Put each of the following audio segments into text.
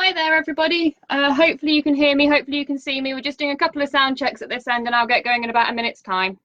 Hi there, everybody. Hopefully you can hear me, hopefully you can see me. We're just doing a couple of sound checks at this end and I'll get going in about a minute's time.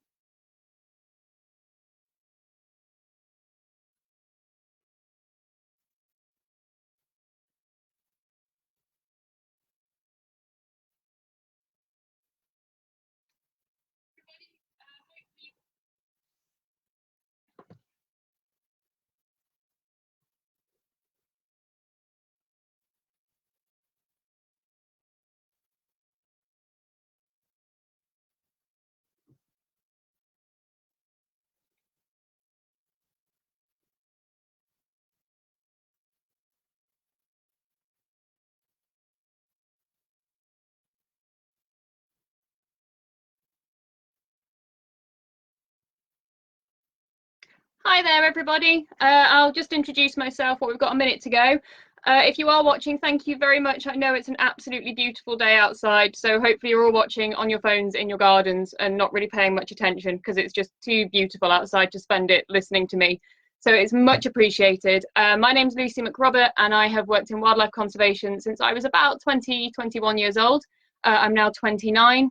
Hi there, everybody. I'll just introduce myself, what we've got a minute to go. If you are watching, thank you very much. I know it's an absolutely beautiful day outside, so hopefully you're all watching on your phones in your gardens and not really paying much attention because it's just too beautiful outside to spend it listening to me. So it's much appreciated. My name's Lucy McRobert and I have worked in wildlife conservation since I was about 21 years old. I'm now 29.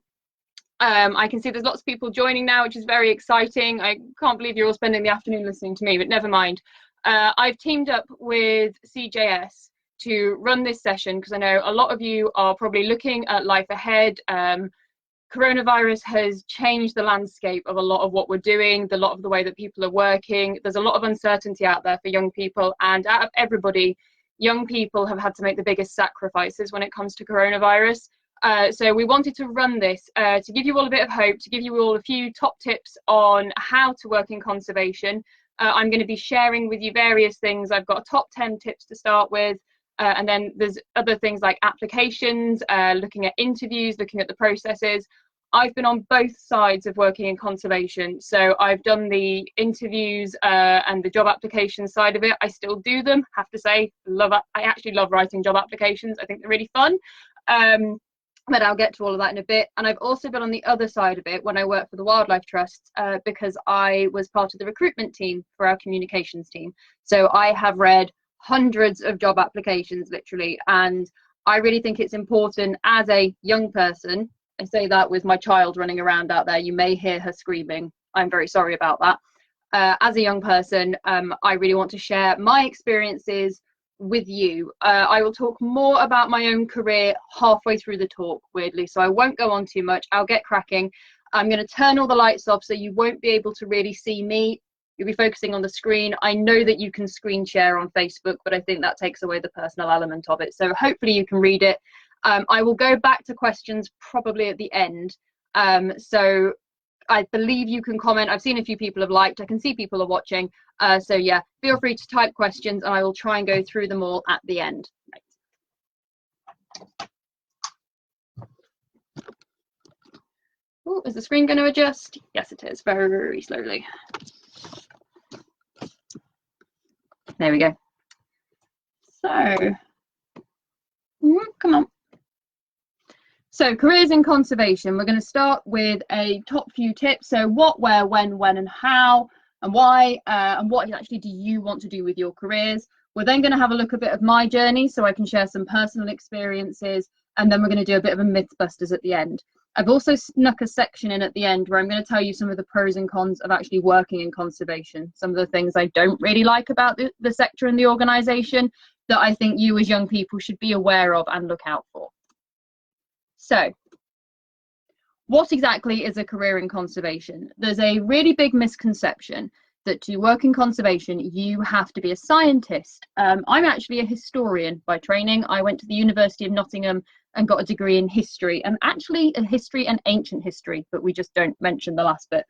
I can see there's lots of people joining now, which is very exciting. I can't believe you're all spending the afternoon listening to me, but never mind. I've teamed up with CJS to run this session because I know a lot of you are probably looking at life ahead. Coronavirus has changed the landscape of a lot of what we're doing, a lot of the way that people are working. There's a lot of uncertainty out there for young people, and out of everybody, young people have had to make the biggest sacrifices when it comes to coronavirus. So we wanted to run this to give you all a bit of hope, to give you all a few top tips on how to work in conservation. I'm going to be sharing with you various things. I've got a top 10 tips to start with, and then there's other things like applications, looking at interviews, looking at the processes. I've been on both sides of working in conservation. So I've done the interviews and the job application side of it. I still do them, have to say. I actually love writing job applications. I think they're really fun. But I'll get to all of that in a bit. And I've also been on the other side of it when I worked for the Wildlife Trust because I was part of the recruitment team for our communications team. So I have read hundreds of job applications, literally, and I really think it's important as a young person. I say that with my child running around out there. You may hear her screaming. I'm very sorry about that. As a young person, I really want to share my experiences with you. I will talk more about my own career halfway through the talk, weirdly, so I won't go on too much. I'll get cracking. I'm going to turn all the lights off so you won't be able to really see me. You'll be focusing on the screen. I know that you can screen share on Facebook, but I think that takes away the personal element of it, so hopefully you can read it. I will go back to questions probably at the end, so I believe you can comment. I've seen a few people have liked. I can see people are watching. So yeah, feel free to type questions and I will try and go through them all at the end. Right. Oh, is the screen going to adjust? Yes, it is, very, very slowly. There we go. So, come on. So careers in conservation, we're going to start with a top few tips. So what, where, when, and how, and why, and what actually do you want to do with your careers. We're then going to have a look a bit of my journey so I can share some personal experiences, and then we're going to do a bit of a Mythbusters at the end. I've also snuck a section in at the end where I'm going to tell you some of the pros and cons of actually working in conservation, some of the things I don't really like about the sector and the organisation that I think you as young people should be aware of and look out for. So, what exactly is a career in conservation? There's a really big misconception that to work in conservation, you have to be a scientist. I'm actually a historian by training. I went to the University of Nottingham and got a degree in history, and actually a history and ancient history, but we just don't mention the last bit.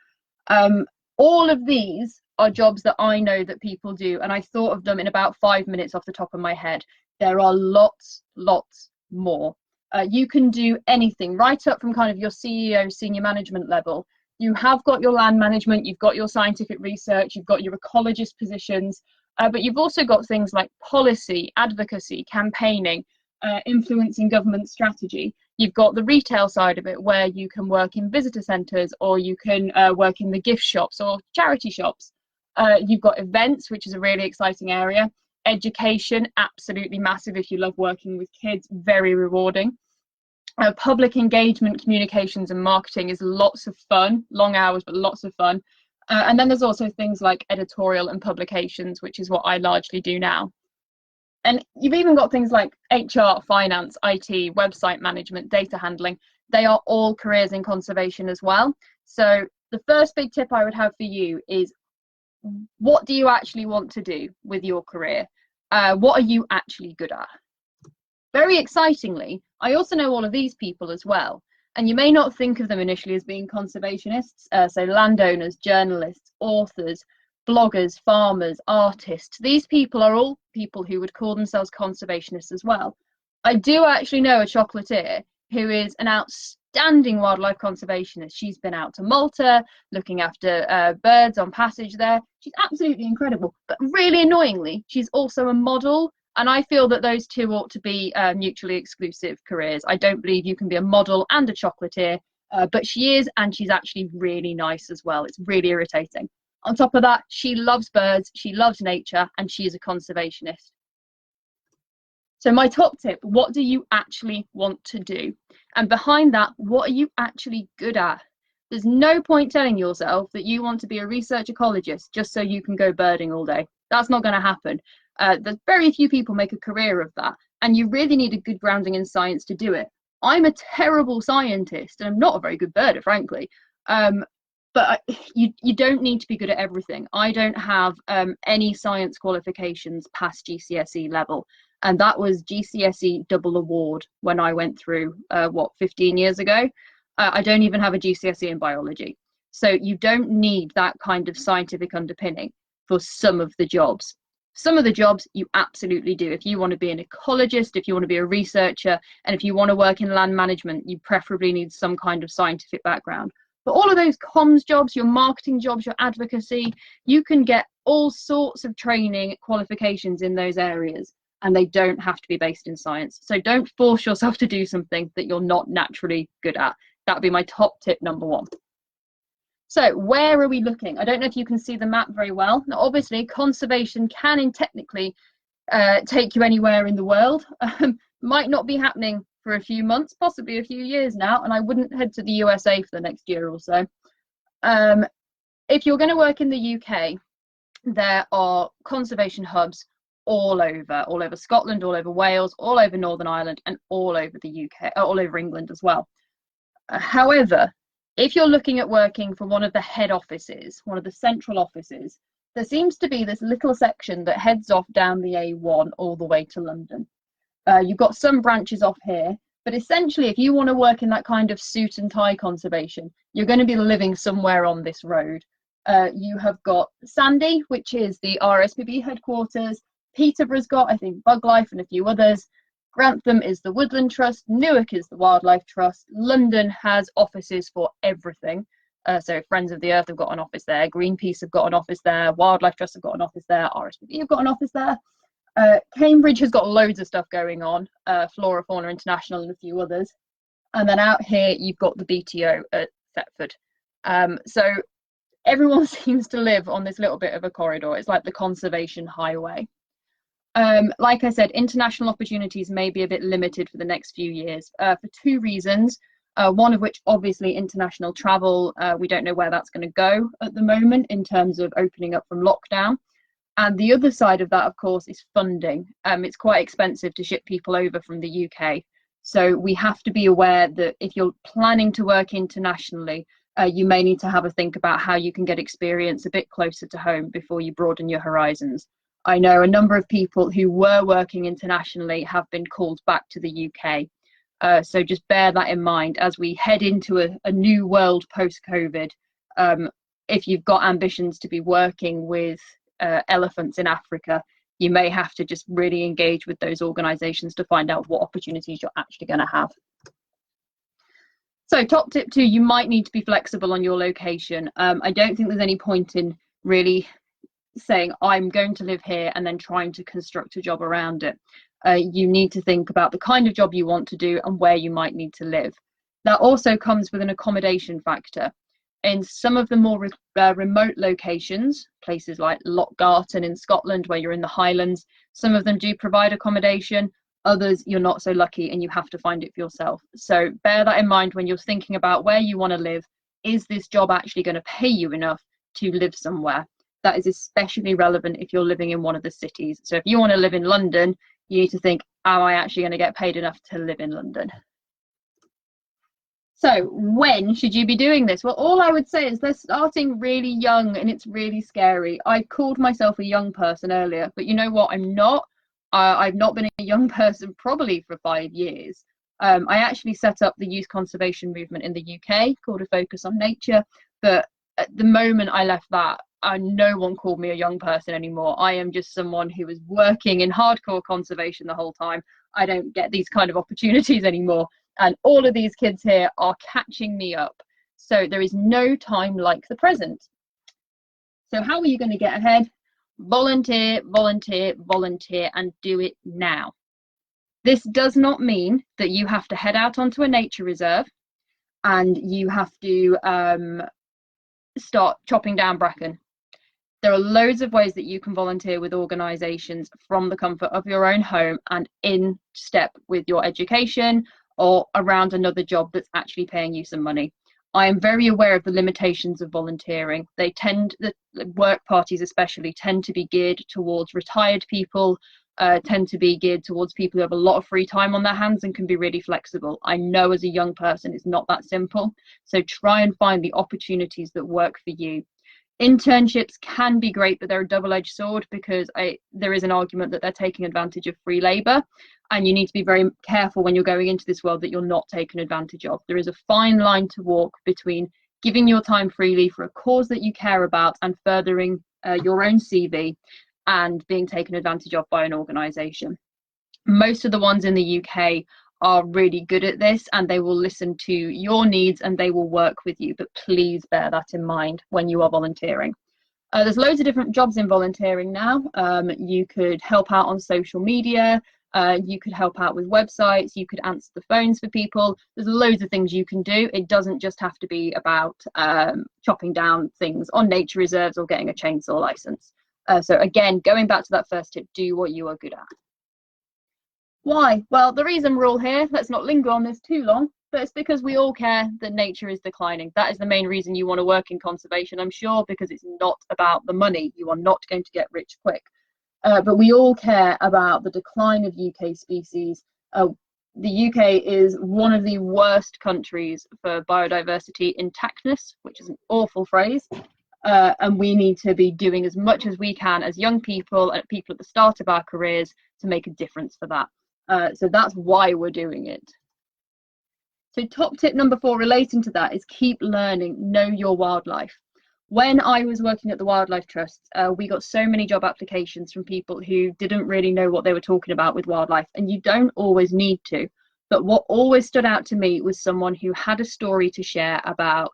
All of these are jobs that I know that people do, and I thought of them in about 5 minutes off the top of my head. There are lots more. You can do anything right up from kind of your CEO, senior management level. You have got your land management, you've got your scientific research, you've got your ecologist positions, but you've also got things like policy, advocacy, campaigning, influencing government strategy. You've got the retail side of it where you can work in visitor centres or you can work in the gift shops or charity shops. You've got events, which is a really exciting area. Education, absolutely massive if you love working with kids, very rewarding. Public engagement, communications and marketing is lots of fun, long hours, but lots of fun. And then there's also things like editorial and publications, which is what I largely do now. And you've even got things like HR, finance, IT, website management, data handling. They are all careers in conservation as well. So the first big tip I would have for you is, what do you actually want to do with your career? What are you actually good at? Very excitingly, I also know all of these people as well. And you may not think of them initially as being conservationists, so landowners, journalists, authors, bloggers, farmers, artists. These people are all people who would call themselves conservationists as well. I do actually know a chocolatier who is an outstanding wildlife conservationist. She's been out to Malta looking after birds on passage there. She's absolutely incredible, but really annoyingly, she's also a model. And I feel that those two ought to be mutually exclusive careers. I don't believe you can be a model and a chocolatier, but she is, and she's actually really nice as well. It's really irritating. On top of that, she loves birds, she loves nature, and she is a conservationist. So my top tip, what do you actually want to do? And behind that, what are you actually good at? There's no point telling yourself that you want to be a research ecologist just so you can go birding all day. That's not going to happen. There's very few people make a career of that, and you really need a good grounding in science to do it. I'm a terrible scientist, and I'm not a very good birder, frankly. But you don't need to be good at everything. I don't have any science qualifications past GCSE level, and that was GCSE double award when I went through 15 years ago. I don't even have a GCSE in biology, so you don't need that kind of scientific underpinning for some of the jobs. Some of the jobs you absolutely do. If you want to be an ecologist, if you want to be a researcher, and if you want to work in land management, you preferably need some kind of scientific background. But all of those comms jobs, your marketing jobs, your advocacy, you can get all sorts of training qualifications in those areas, and they don't have to be based in science. So don't force yourself to do something that you're not naturally good at. That would be my top tip number one. So where are we looking? I don't know if you can see the map very well. Now, obviously, conservation can technically take you anywhere in the world. Might not be happening for a few months, possibly a few years now, and I wouldn't head to the USA for the next year or so. If you're going to work in the UK, there are conservation hubs all over Scotland, all over Wales, all over Northern Ireland, and all over the UK, all over England as well. However, if you're looking at working for one of the head offices, one of the central offices, there seems to be this little section that heads off down the A1 all the way to London. You've got some branches off here, but essentially if you want to work in that kind of suit and tie conservation, you're going to be living somewhere on this road. You have got Sandy, which is the RSPB headquarters. Peterborough's got, I think, Bug Life and a few others. Grantham is the Woodland Trust, Newark is the Wildlife Trust, London has offices for everything. So Friends of the Earth have got an office there, Greenpeace have got an office there, Wildlife Trust have got an office there, RSPB have got an office there. Cambridge has got loads of stuff going on, Flora Fauna International and a few others. And then out here you've got the BTO at Thetford. So everyone seems to live on this little bit of a corridor. It's like the conservation highway. Like I said, international opportunities may be a bit limited for the next few years for two reasons. One of which, obviously, international travel. We don't know where that's going to go at the moment in terms of opening up from lockdown. And the other side of that, of course, is funding. It's quite expensive to ship people over from the UK. So we have to be aware that if you're planning to work internationally, you may need to have a think about how you can get experience a bit closer to home before you broaden your horizons. I know a number of people who were working internationally have been called back to the UK. So just bear that in mind as we head into a new world post-COVID. If you've got ambitions to be working with elephants in Africa, you may have to just really engage with those organisations to find out what opportunities you're actually going to have. So top tip 2, you might need to be flexible on your location. I don't think there's any point in really saying I'm going to live here and then trying to construct a job around it. You need to think about the kind of job you want to do and where you might need to live. That also comes with an accommodation factor. In some of the more remote locations, places like Lochgarten in Scotland, where you're in the Highlands, some of them do provide accommodation. Others, you're not so lucky and you have to find it for yourself. So bear that in mind when you're thinking about where you want to live. Is this job actually going to pay you enough to live somewhere? That is especially relevant if you're living in one of the cities. So if you want to live in London, you need to think, am I actually going to get paid enough to live in London? So when should you be doing this? Well, all I would say is they're starting really young and it's really scary. I called myself a young person earlier, but you know what? I'm not. I've not been a young person probably for 5 years. I actually set up the youth conservation movement in the UK called A Focus on Nature. But at the moment I left that, no one called me a young person anymore. I am just someone who was working in hardcore conservation the whole time. I don't get these kind of opportunities anymore. And all of these kids here are catching me up. So there is no time like the present. So how are you going to get ahead? Volunteer, volunteer, volunteer, and do it now. This does not mean that you have to head out onto a nature reserve and you have to start chopping down bracken. There are loads of ways that you can volunteer with organisations from the comfort of your own home and in step with your education or around another job that's actually paying you some money. I am very aware of the limitations of volunteering. The work parties especially tend to be geared towards retired people, tend to be geared towards people who have a lot of free time on their hands and can be really flexible. I know as a young person it's not that simple, so try and find the opportunities that work for you. Internships can be great, but they're a double-edged sword because there is an argument that they're taking advantage of free labour, and you need to be very careful when you're going into this world that you're not taken advantage of. There is a fine line to walk between giving your time freely for a cause that you care about and furthering your own CV and being taken advantage of by an organisation. Most of the ones in the UK are really good at this and they will listen to your needs and they will work with you, but please bear that in mind when you are volunteering. There's loads of different jobs in volunteering now. You could help out on social media, you could help out with websites, you could answer the phones for people. There's loads of things you can do. It doesn't just have to be about chopping down things on nature reserves or getting a chainsaw license. So again, going back to that first tip, do what you are good at. Why? Well, the reason we're all here, let's not linger on this too long, but it's because we all care that nature is declining. That is the main reason you want to work in conservation, I'm sure, because it's not about the money. You are not going to get rich quick. But we all care about the decline of UK species. The UK is one of the worst countries for biodiversity intactness, which is an awful phrase. And we need to be doing as much as we can as young people and people at the start of our careers to make a difference for that. So that's why we're doing it. So top tip number 4 relating to that is keep learning, know your wildlife. When I was working at the Wildlife Trust, we got so many job applications from people who didn't really know what they were talking about with wildlife, and you don't always need to. But what always stood out to me was someone who had a story to share about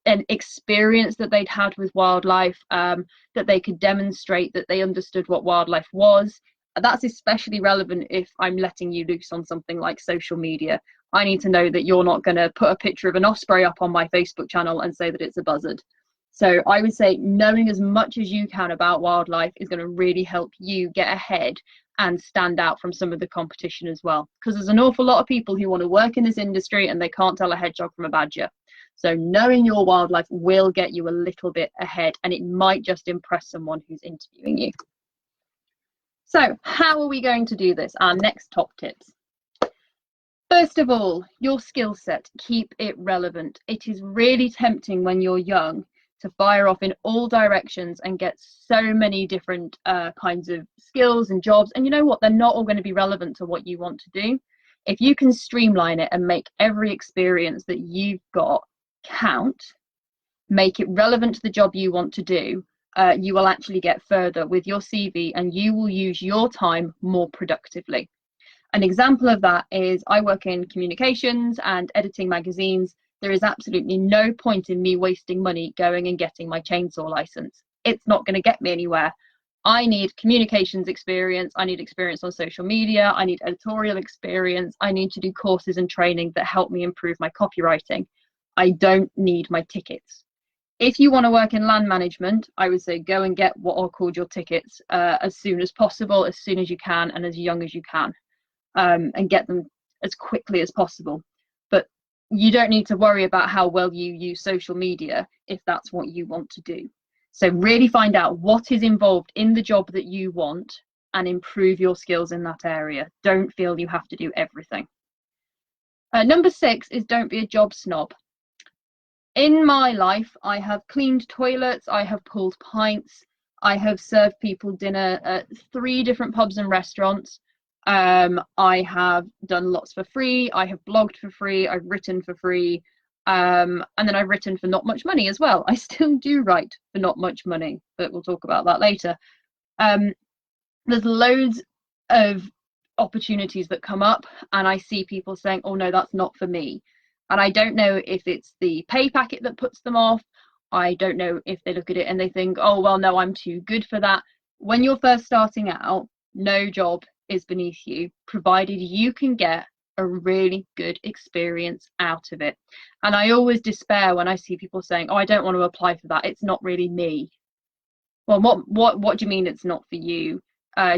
an experience that they'd had with wildlife, that they could demonstrate that they understood what wildlife was. That's especially relevant if I'm letting you loose on something like social media. I need to know that you're not going to put a picture of an osprey up on my Facebook channel and say that it's a buzzard. So I would say knowing as much as you can about wildlife is going to really help you get ahead and stand out from some of the competition as well. Because there's an awful lot of people who want to work in this industry and they can't tell a hedgehog from a badger. So knowing your wildlife will get you a little bit ahead, and it might just impress someone who's interviewing you. So how are we going to do this? Our next top tips. First of all, your skill set, keep it relevant. It is really tempting when you're young to fire off in all directions and get so many different kinds of skills and jobs. And you know what? They're not all going to be relevant to what you want to do. If you can streamline it and make every experience that you've got count, make it relevant to the job you want to do, you will actually get further with your CV and you will use your time more productively. An example of that is I work in communications and editing magazines. There is absolutely no point in me wasting money going and getting my chainsaw license. It's not going to get me anywhere. I need communications experience. I need experience on social media. I need editorial experience. I need to do courses and training that help me improve my copywriting. I don't need my tickets. If you want to work in land management, I would say go and get what are called your tickets as soon as possible, as soon as you can, and as young as you can, and get them as quickly as possible. But you don't need to worry about how well you use social media if that's what you want to do. So really find out what is involved in the job that you want and improve your skills in that area. Don't feel you have to do everything. Number 6 is don't be a job snob. In my life, I have cleaned toilets, I have pulled pints, I have served people dinner at 3 different pubs and restaurants. I have done lots for free, I have blogged for free, I've written for free, and then I've written for not much money as well. I still do write for not much money, but we'll talk about that later. There's loads of opportunities that come up, and I see people saying, oh no, that's not for me. And I don't know if it's the pay packet that puts them off. I don't know if they look at it and they think, oh, well, no, I'm too good for that. When you're first starting out, no job is beneath you, provided you can get a really good experience out of it. And I always despair when I see people saying, oh, I don't want to apply for that. It's not really me. Well, what do you mean it's not for you?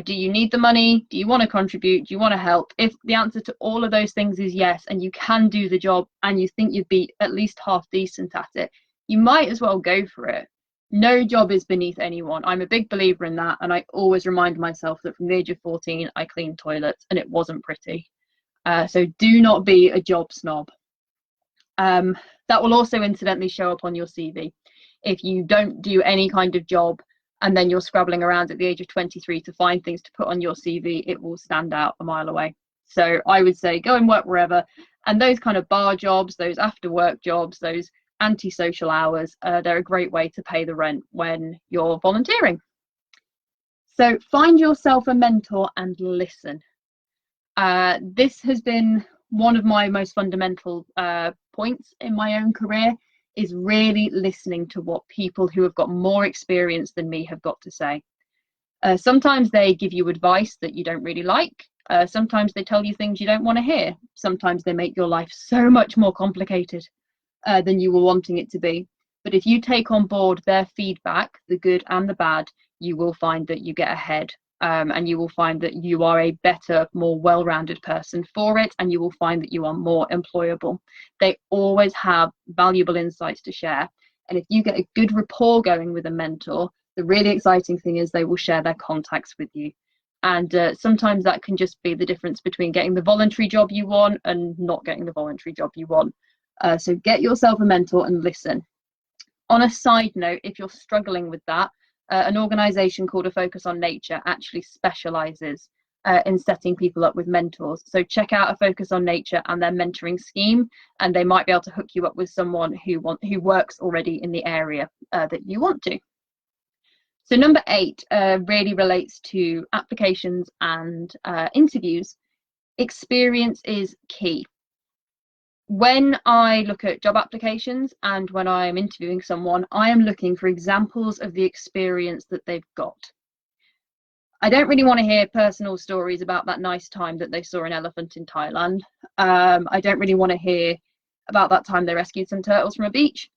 Do you need the money? Do you want to contribute? Do you want to help? If the answer to all of those things is yes, and you can do the job and you think you'd be at least half decent at it, you might as well go for it. No job is beneath anyone. I'm a big believer in that, and I always remind myself that from the age of 14, I cleaned toilets and it wasn't pretty. So do not be a job snob. That will also incidentally show up on your CV. If you don't do any kind of job and then you're scrabbling around at the age of 23 to find things to put on your CV, it will stand out a mile away. So I would say go and work wherever. And those kind of bar jobs, those after work jobs, those anti-social hours, they're a great way to pay the rent when you're volunteering. So find yourself a mentor and listen. This has been one of my most fundamental points in my own career, is really listening to what people who have got more experience than me have got to say. Sometimes they give you advice that you don't really like. Sometimes they tell you things you don't want to hear. Sometimes they make your life so much more complicated than you were wanting it to be. But if you take on board their feedback, the good and the bad, you will find that you get ahead. And you will find that you are a better, more well-rounded person for it, and you will find that you are more employable. They always have valuable insights to share, and if you get a good rapport going with a mentor, the really exciting thing is they will share their contacts with you. And sometimes that can just be the difference between getting the voluntary job you want and not getting the voluntary job you want. So get yourself a mentor and listen. On a side note, if you're struggling with that, an organisation called A Focus on Nature actually specialises in setting people up with mentors. So check out A Focus on Nature and their mentoring scheme, and they might be able to hook you up with someone who works already in the area that you want to. So number 8 really relates to applications and interviews. Experience is key. When I look at job applications and when I'm interviewing someone, I am looking for examples of the experience that they've got. I don't really want to hear personal stories about that nice time that they saw an elephant in Thailand. I don't really want to hear about that time they rescued some turtles from a beach.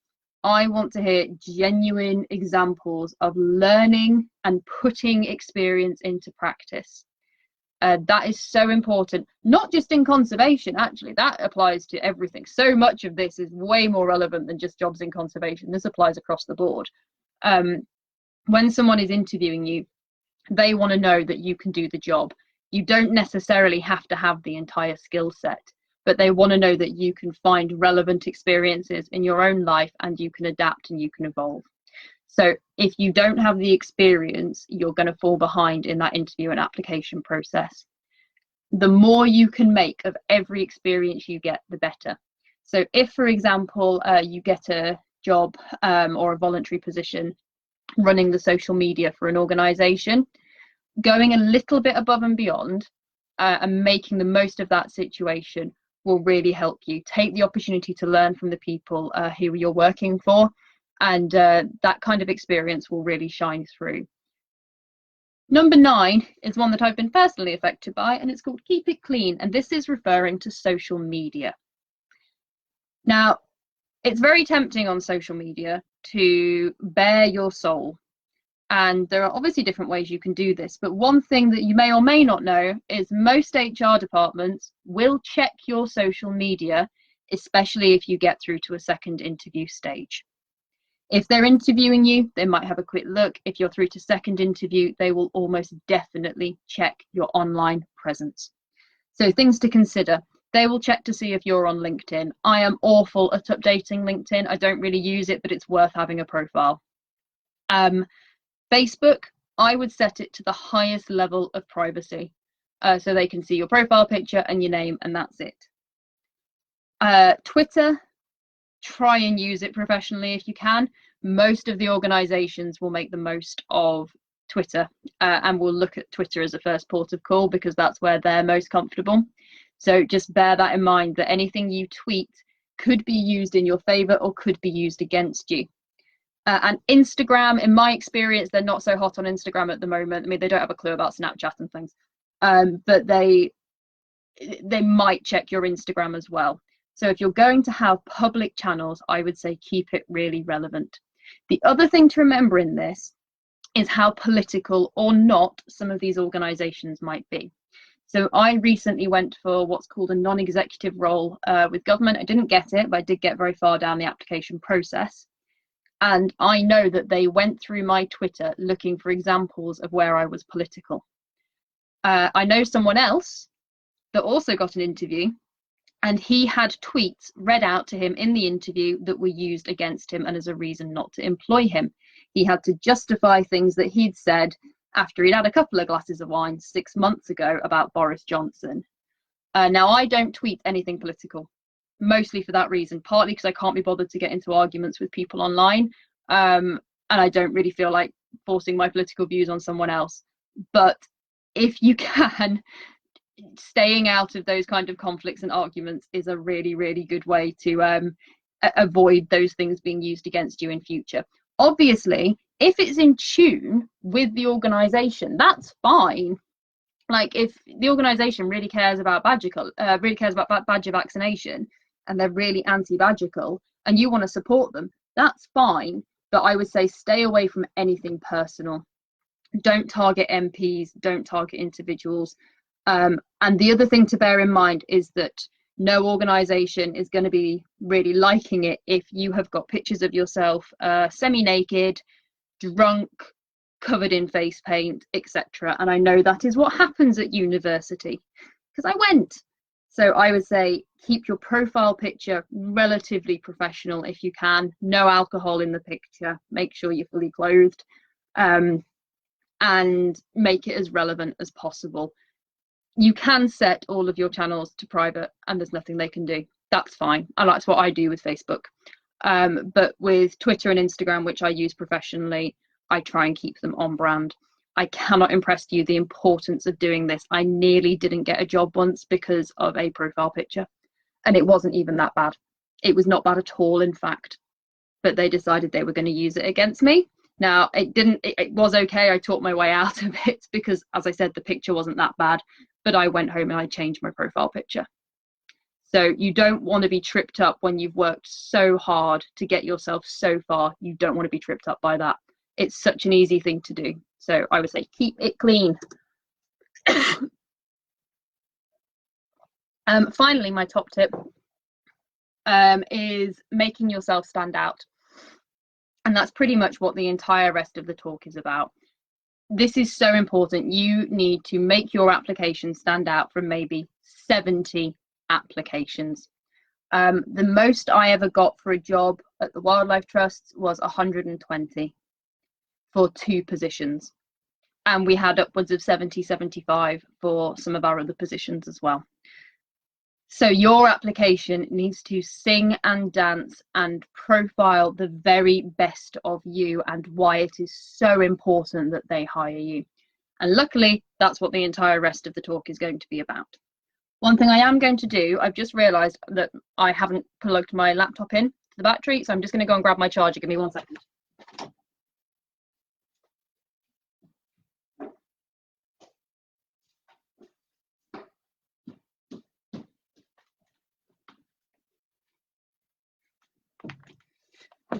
I want to hear genuine examples of learning and putting experience into practice. That is so important, not just in conservation, actually, that applies to everything. So much of this is way more relevant than just jobs in conservation. This applies across the board. When someone is interviewing you, they want to know that you can do the job. You don't necessarily have to have the entire skill set, but they want to know that you can find relevant experiences in your own life and you can adapt and you can evolve. So if you don't have the experience, you're going to fall behind in that interview and application process. The more you can make of every experience you get, the better. So if, for example, you get a job or a voluntary position running the social media for an organisation, going a little bit above and beyond and making the most of that situation will really help you. Take the opportunity to learn from the people who you're working for, and that kind of experience will really shine through. Number 9 is one that I've been personally affected by, and it's called Keep It Clean, and this is referring to social media. Now, it's very tempting on social media to bare your soul. And there are obviously different ways you can do this, but one thing that you may or may not know is most HR departments will check your social media, especially if you get through to a second interview stage. If they're interviewing you, they might have a quick look. If you're through to second interview, they will almost definitely check your online presence. So things to consider. They will check to see if you're on LinkedIn. I am awful at updating LinkedIn. I don't really use it, but it's worth having a profile. Facebook, I would set it to the highest level of privacy, so they can see your profile picture and your name, and that's it. Twitter, try and use it professionally if you can. Most of the organizations will make the most of Twitter and will look at Twitter as a first port of call because that's where they're most comfortable. So just bear that in mind, that anything you tweet could be used in your favor or could be used against you. And Instagram, in my experience, they're not so hot on Instagram at the moment. I mean, they don't have a clue about Snapchat and things, but they might check your Instagram as well. So if you're going to have public channels, I would say keep it really relevant. The other thing to remember in this is how political or not some of these organizations might be. So I recently went for what's called a non-executive role with government. I didn't get it, but I did get very far down the application process. And I know that they went through my Twitter looking for examples of where I was political. I know someone else that also got an interview, and he had tweets read out to him in the interview that were used against him and as a reason not to employ him. He had to justify things that he'd said after he'd had a couple of glasses of wine 6 months ago about Boris Johnson. Now, I don't tweet anything political, mostly for that reason, partly because I can't be bothered to get into arguments with people online, and I don't really feel like forcing my political views on someone else. But if you can, staying out of those kind of conflicts and arguments is a really, really good way to avoid those things being used against you in future. Obviously, if it's in tune with the organization, that's fine. Like if the organization really cares about badger vaccination and they're really anti-badger, and you want to support them, that's fine. But I would say stay away from anything personal. Don't target MPs, don't target individuals. And the other thing to bear in mind is that no organization is going to be really liking it if you have got pictures of yourself semi-naked, drunk, covered in face paint, etc. And I know that is what happens at university because I went. So I would say keep your profile picture relatively professional if you can. No alcohol in the picture. Make sure you're fully clothed, and make it as relevant as possible. You can set all of your channels to private and there's nothing they can do. That's fine. And that's what I do with Facebook. But with Twitter and Instagram, which I use professionally, I try and keep them on brand. I cannot impress you the importance of doing this. I nearly didn't get a job once because of a profile picture. And it wasn't even that bad. It was not bad at all, in fact. But they decided they were going to use it against me. Now, it was okay. I talked my way out of it because, as I said, the picture wasn't that bad. But I went home and I changed my profile picture. So you don't want to be tripped up when you've worked so hard to get yourself so far. You don't want to be tripped up by that. It's such an easy thing to do. So I would say keep it clean. Finally, my top tip is making yourself stand out. And that's pretty much what the entire rest of the talk is about. This is so important. You need to make your application stand out from maybe 70 applications. The most I ever got for a job at the Wildlife Trust was 120 for 2 positions. And we had upwards of 70, 75 for some of our other positions as well. So your application needs to sing and dance and profile the very best of you and why it is so important that they hire you. And luckily, that's what the entire rest of the talk is going to be about. One thing I am going to do, I've just realised that I haven't plugged my laptop in to the battery, so I'm just going to go and grab my charger. Give me 1 second.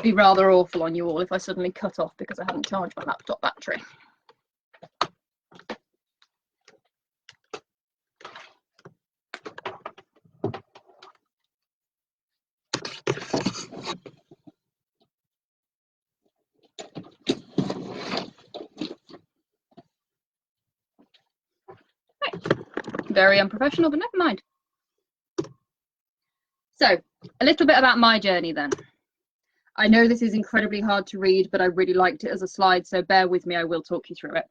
be rather awful on you all if I suddenly cut off because I haven't charged my laptop battery. Very unprofessional, but never mind. So, a little bit about my journey then. I know this is incredibly hard to read, but I really liked it as a slide, so bear with me, I will talk you through it.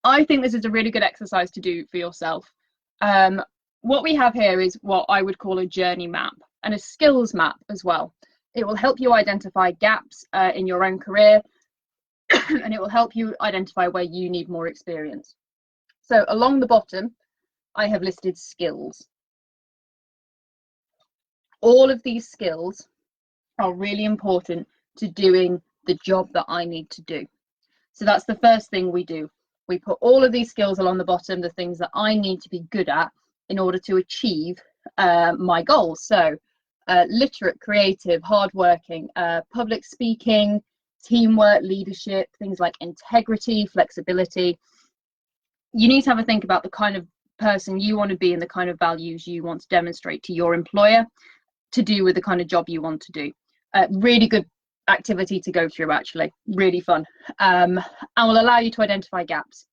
I think this is a really good exercise to do for yourself. What we have here is what I would call a journey map and a skills map as well. It will help you identify gaps in your own career, and it will help you identify where you need more experience. So along the bottom, I have listed skills. All of these skills are really important to doing the job that I need to do. So that's the first thing we do. We put all of these skills along the bottom, the things that I need to be good at in order to achieve my goals. So literate, creative, hardworking, public speaking, teamwork, leadership, things like integrity, flexibility. You need to have a think about the kind of person you want to be and the kind of values you want to demonstrate to your employer to do with the kind of job you want to do. Really good activity to go through, actually, really fun, and will allow you to identify gaps.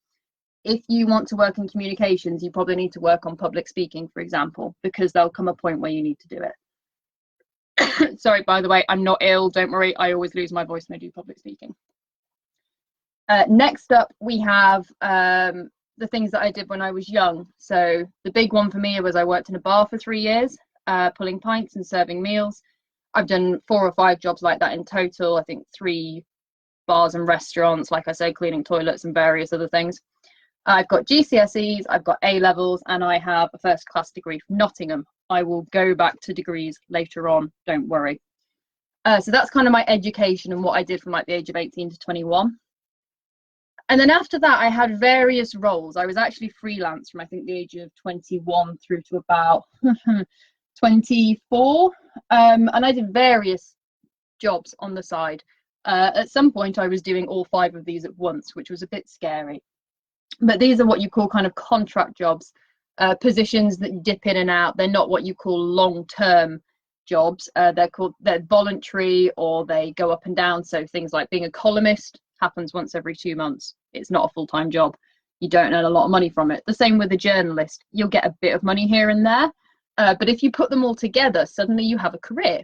If you want to work in communications, you probably need to work on public speaking, for example, because there'll come a point where you need to do it. Sorry, by the way, I'm not ill, don't worry, I always lose my voice when I do public speaking. Next up, we have the things that I did when I was young. So the big one for me was I worked in a bar for 3 years, pulling pints and serving meals. I've done 4 or 5 jobs like that in total. I think 3 bars and restaurants, like I said, cleaning toilets and various other things. I've got GCSEs, I've got A levels, and I have a first class degree from Nottingham. I will go back to degrees later on, don't worry. So that's kind of my education and what I did from like the age of 18 to 21. And then after that, I had various roles. I was actually freelance from I think the age of 21 through to about 24, and I did various jobs on the side. At some point I was doing all 5 of these at once, which was a bit scary, but these are what you call kind of contract jobs, positions that dip in and out. They're not what you call long-term jobs. They're voluntary, or they go up and down. So things like being a columnist happens once every 2 months. It's not a full-time job. You don't earn a lot of money from it. The same with a journalist. You'll get a bit of money here and there, but if you put them all together, suddenly you have a career,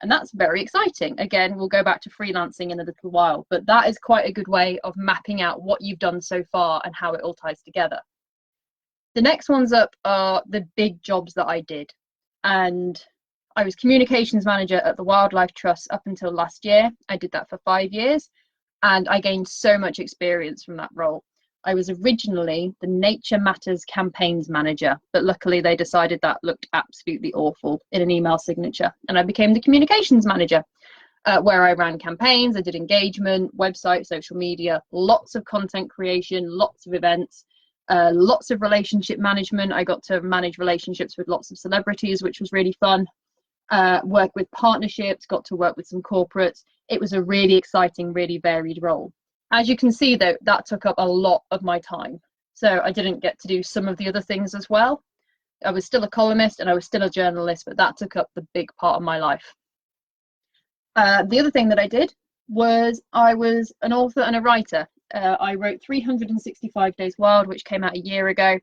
and that's very exciting. Again, we'll go back to freelancing in a little while, but that is quite a good way of mapping out what you've done so far and how it all ties together. The next ones up are the big jobs that I did, and I was communications manager at the Wildlife Trust up until last year. I did that for 5 years, and I gained so much experience from that role. I was originally the Nature Matters campaigns manager, but luckily they decided that looked absolutely awful in an email signature, and I became the communications manager, where I ran campaigns, I did engagement, website, social media, lots of content creation, lots of events, lots of relationship management. I got to manage relationships with lots of celebrities, which was really fun. Work with partnerships, got to work with some corporates. It was a really exciting, really varied role. As you can see, though, that took up a lot of my time. So I didn't get to do some of the other things as well. I was still a columnist and I was still a journalist, but that took up the big part of my life. The other thing that I did was I was an author and a writer. I wrote 365 Days Wild, which came out a year ago.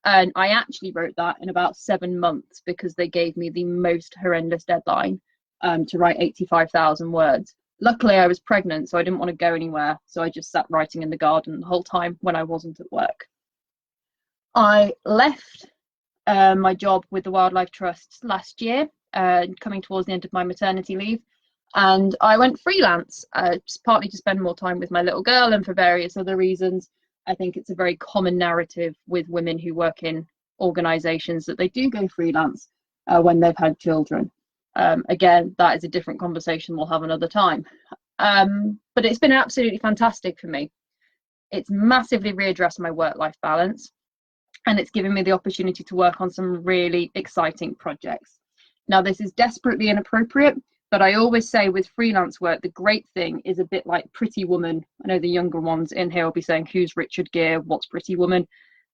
And I actually wrote that in about 7 months because they gave me the most horrendous deadline to write 85,000 words. Luckily, I was pregnant, so I didn't want to go anywhere. So I just sat writing in the garden the whole time when I wasn't at work. I left my job with the Wildlife Trust last year, coming towards the end of my maternity leave. And I went freelance, just partly to spend more time with my little girl and for various other reasons. I think it's a very common narrative with women who work in organisations that they do go freelance when they've had children. Again, that is a different conversation we'll have another time. But it's been absolutely fantastic for me. It's massively readdressed my work-life balance, and it's given me the opportunity to work on some really exciting projects. Now, this is desperately inappropriate, But I always say with freelance work, the great thing is a bit like Pretty Woman. I know the younger ones in here will be saying, who's Richard Gere? What's Pretty Woman?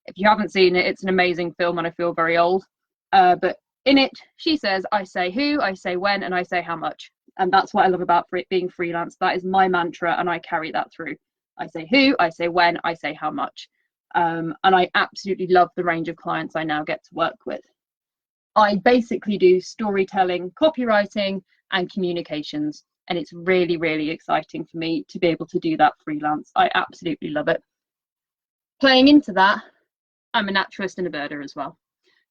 If you haven't seen it, it's an amazing film and I feel very old. But in it, she says, I say who, I say when, and I say how much. And that's what I love about it being freelance. That is my mantra and I carry that through. I say who, I say when, I say how much. And I absolutely love the range of clients I now get to work with. I basically do storytelling, copywriting, and communications. And it's really, really exciting for me to be able to do that freelance. I absolutely love it. Playing into that, I'm a naturalist and a birder as well.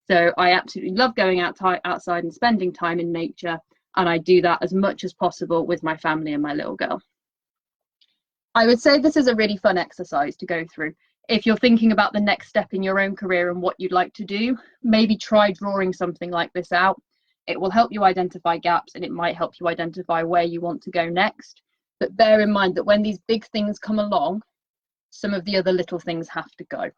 So I absolutely love going outside and spending time in nature. And I do that as much as possible with my family and my little girl. I would say this is a really fun exercise to go through. If you're thinking about the next step in your own career and what you'd like to do, maybe try drawing something like this out. It will help you identify gaps and it might help you identify where you want to go next. But bear in mind that when these big things come along, some of the other little things have to go.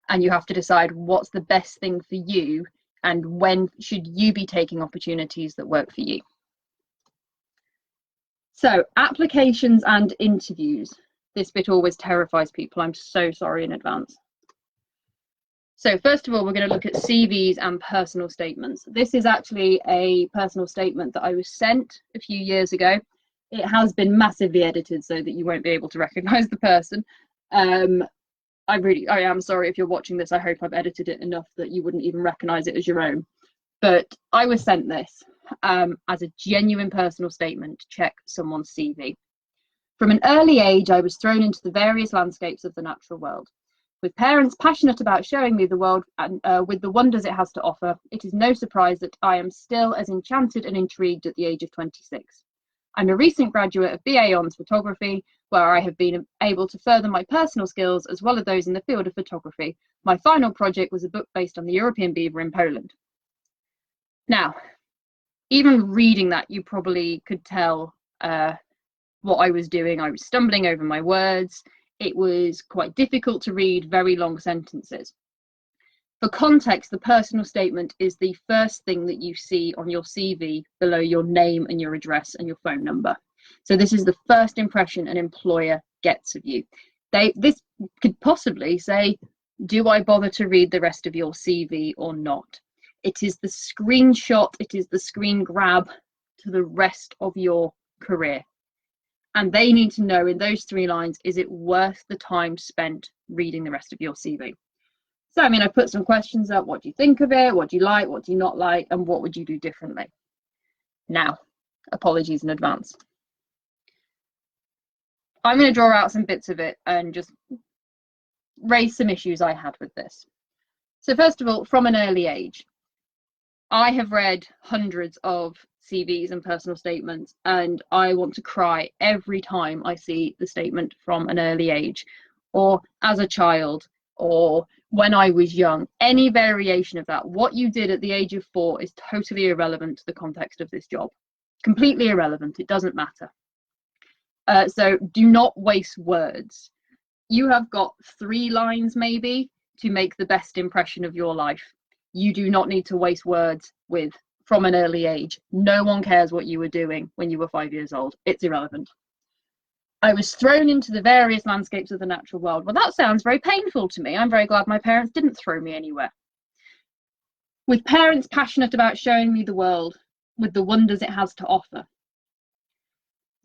And you have to decide what's the best thing for you and when should you be taking opportunities that work for you. So applications and interviews. This bit always terrifies people. I'm so sorry in advance. So first of all, we're going to look at CVs and personal statements. This is actually a personal statement that I was sent a few years ago. It has been massively edited so that you won't be able to recognize the person. I am sorry if you're watching this. I hope I've edited it enough that you wouldn't even recognize it as your own. But I was sent this as a genuine personal statement to check someone's CV. From an early age, I was thrown into the various landscapes of the natural world. With parents passionate about showing me the world and with the wonders it has to offer, it is no surprise that I am still as enchanted and intrigued at the age of 26. I'm a recent graduate of BA Honours Photography, where I have been able to further my personal skills as well as those in the field of photography. My final project was a book based on the European beaver in Poland. Now, even reading that, you probably could tell what I was doing. I was stumbling over my words. It was quite difficult to read very long sentences. For context, the personal statement is the first thing that you see on your CV below your name and your address and your phone number. So this is the first impression an employer gets of you. This could possibly say, do I bother to read the rest of your CV or not? It is the screenshot, it is the screen grab to the rest of your career. And they need to know in those 3 lines, is it worth the time spent reading the rest of your CV? So, I mean, I put some questions up. What do you think of it? What do you like? What do you not like? And what would you do differently? Now, apologies in advance. I'm going to draw out some bits of it and just raise some issues I had with this. So first of all, from an early age, I have read hundreds of CVs and personal statements, and I want to cry every time I see the statement from an early age, or as a child, or when I was young. Any variation of that, what you did at the age of 4 is totally irrelevant to the context of this job. Completely irrelevant. It doesn't matter. So do not waste words. You have got 3 lines maybe to make the best impression of your life. You do not need to waste words with from an early age. No one cares what you were doing when you were 5 years old. It's irrelevant. I was thrown into the various landscapes of the natural world. Well, that sounds very painful to me. I'm very glad my parents didn't throw me anywhere. With parents passionate about showing me the world with the wonders it has to offer.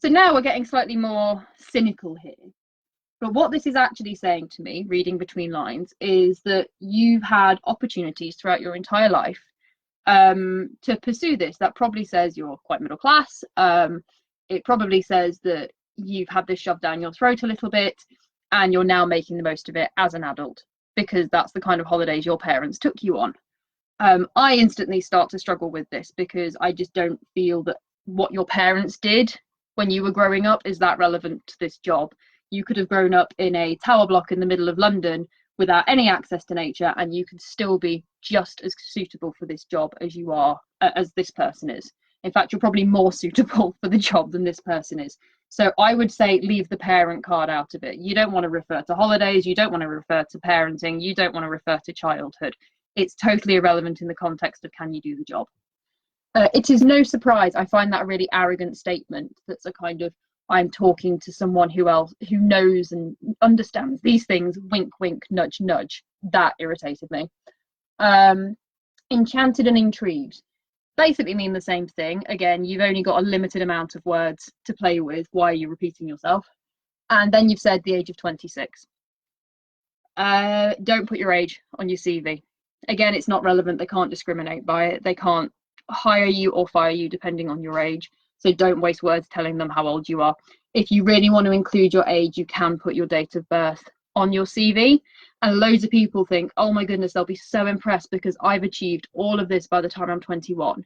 So now we're getting slightly more cynical here. But what this is actually saying to me, reading between lines, is that you've had opportunities throughout your entire life to pursue this. That probably says you're quite middle class. It probably says that you've had this shoved down your throat a little bit and you're now making the most of it as an adult because that's the kind of holidays your parents took you on. I instantly start to struggle with this because I just don't feel that what your parents did when you were growing up is that relevant to this job. You could have grown up in a tower block in the middle of London without any access to nature, and you could still be just as suitable for this job as you are, as this person is. In fact, you're probably more suitable for the job than this person is. So I would say leave the parent card out of it. You don't want to refer to holidays. You don't want to refer to parenting. You don't want to refer to childhood. It's totally irrelevant in the context of can you do the job. It is no surprise. I find that a really arrogant statement. That's a kind of, I'm talking to someone who knows and understands these things. Wink, wink, nudge, nudge. That irritated me. Enchanted and intrigued basically mean the same thing. Again, you've only got a limited amount of words to play with. Why are you repeating yourself? And then you've said the age of 26. Don't put your age on your CV. Again, it's not relevant. They can't discriminate by it. They can't hire you or fire you depending on your age. So don't waste words telling them how old you are. If you really want to include your age, you can put your date of birth on your CV. And loads of people think, oh my goodness, they'll be so impressed because I've achieved all of this by the time I'm 21.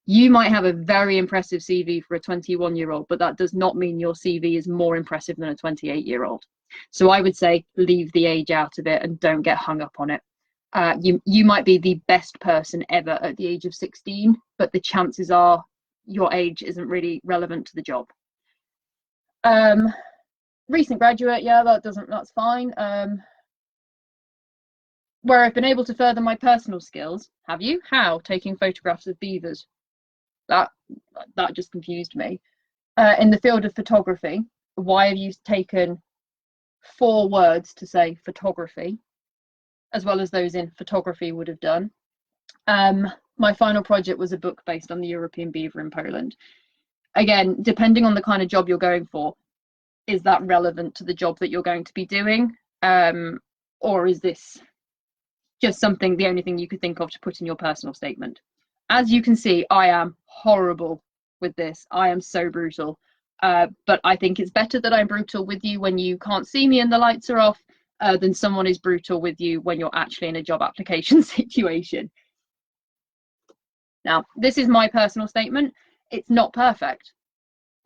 You might have a very impressive CV for a 21-year-old, but that does not mean your CV is more impressive than a 28-year-old. So I would say leave the age out of it and don't get hung up on it. You might be the best person ever at the age of 16, but the chances are your age isn't really relevant to the job. Recent graduate, yeah, that's fine. Where I've been able to further my personal skills. Have you? How? Taking photographs of beavers. That just confused me. In the field of photography, why have you taken 4 words to say photography, as well as those in photography would have done? My final project was a book based on the European beaver in Poland. Again, depending on the kind of job you're going for, is that relevant to the job that you're going to be doing? Or is this just something, the only thing you could think of to put in your personal statement? As you can see, I am horrible with this. I am so brutal. But I think it's better that I'm brutal with you when you can't see me and the lights are off than someone is brutal with you when you're actually in a job application situation. Now, this is my personal statement. It's not perfect.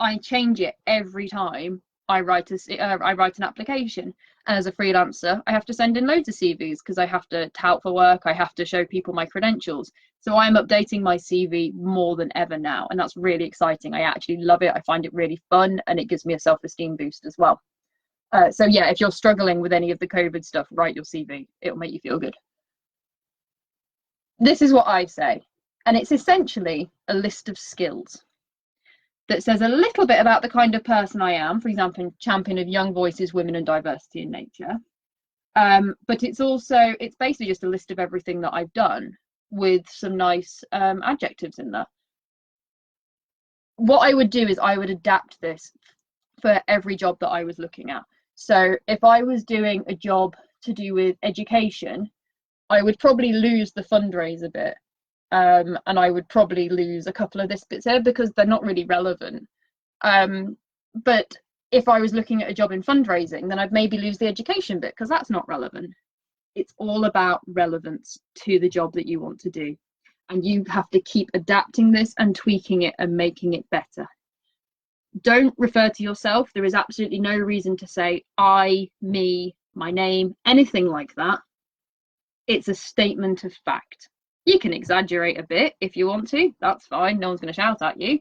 I change it every time I write an application. And as a freelancer, I have to send in loads of CVs because I have to tout for work. I have to show people my credentials. So I'm updating my CV more than ever now. And that's really exciting. I actually love it. I find it really fun and it gives me a self-esteem boost as well. So yeah, if you're struggling with any of the COVID stuff, write your CV. It'll make you feel good. This is what I say. And it's essentially a list of skills that says a little bit about the kind of person I am, for example, champion of young voices, women and diversity in nature. But it's basically just a list of everything that I've done with some nice adjectives in there. What I would do is I would adapt this for every job that I was looking at. So if I was doing a job to do with education, I would probably lose the fundraiser bit. And I would probably lose a couple of this bits here because they're not really relevant. But if I was looking at a job in fundraising, then I'd maybe lose the education bit because that's not relevant. It's all about relevance to the job that you want to do. And you have to keep adapting this and tweaking it and making it better. Don't refer to yourself. There is absolutely no reason to say I, me, my name, anything like that. It's a statement of fact. You can exaggerate a bit if you want to, that's fine, no one's going to shout at you,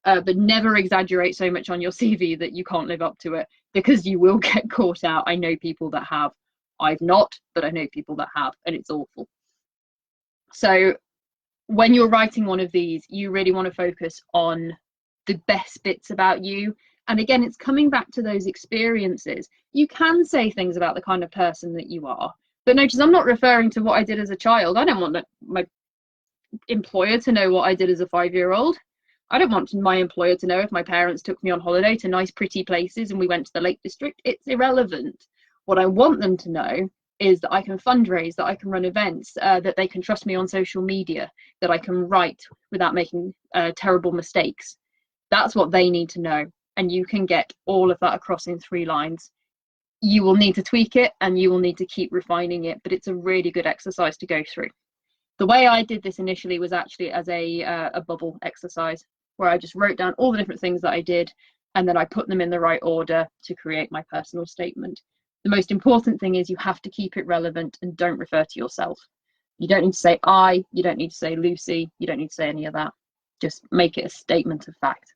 but never exaggerate so much on your CV that you can't live up to it, because you will get caught out. I know people that have. I've not, but I know people that have, and it's awful. So when you're writing one of these, you really want to focus on the best bits about you. And again, it's coming back to those experiences. You can say things about the kind of person that you are, but notice I'm not referring to what I did as a child. I don't want my employer to know what I did as a 5-year-old. I don't want my employer to know if my parents took me on holiday to nice pretty places and we went to the Lake District. It's irrelevant. What I want them to know is that I can fundraise, that I can run events, that they can trust me on social media, that I can write without making terrible mistakes. That's what they need to know. And you can get all of that across in 3 lines. You will need to tweak it and you will need to keep refining it, but it's a really good exercise to go through. The way I did this initially was actually as a bubble exercise, where I just wrote down all the different things that I did and then I put them in the right order to create my personal statement. The most important thing is you have to keep it relevant and don't refer to yourself. You don't need to say I, you don't need to say Lucy, you don't need to say any of that. Just make it a statement of fact.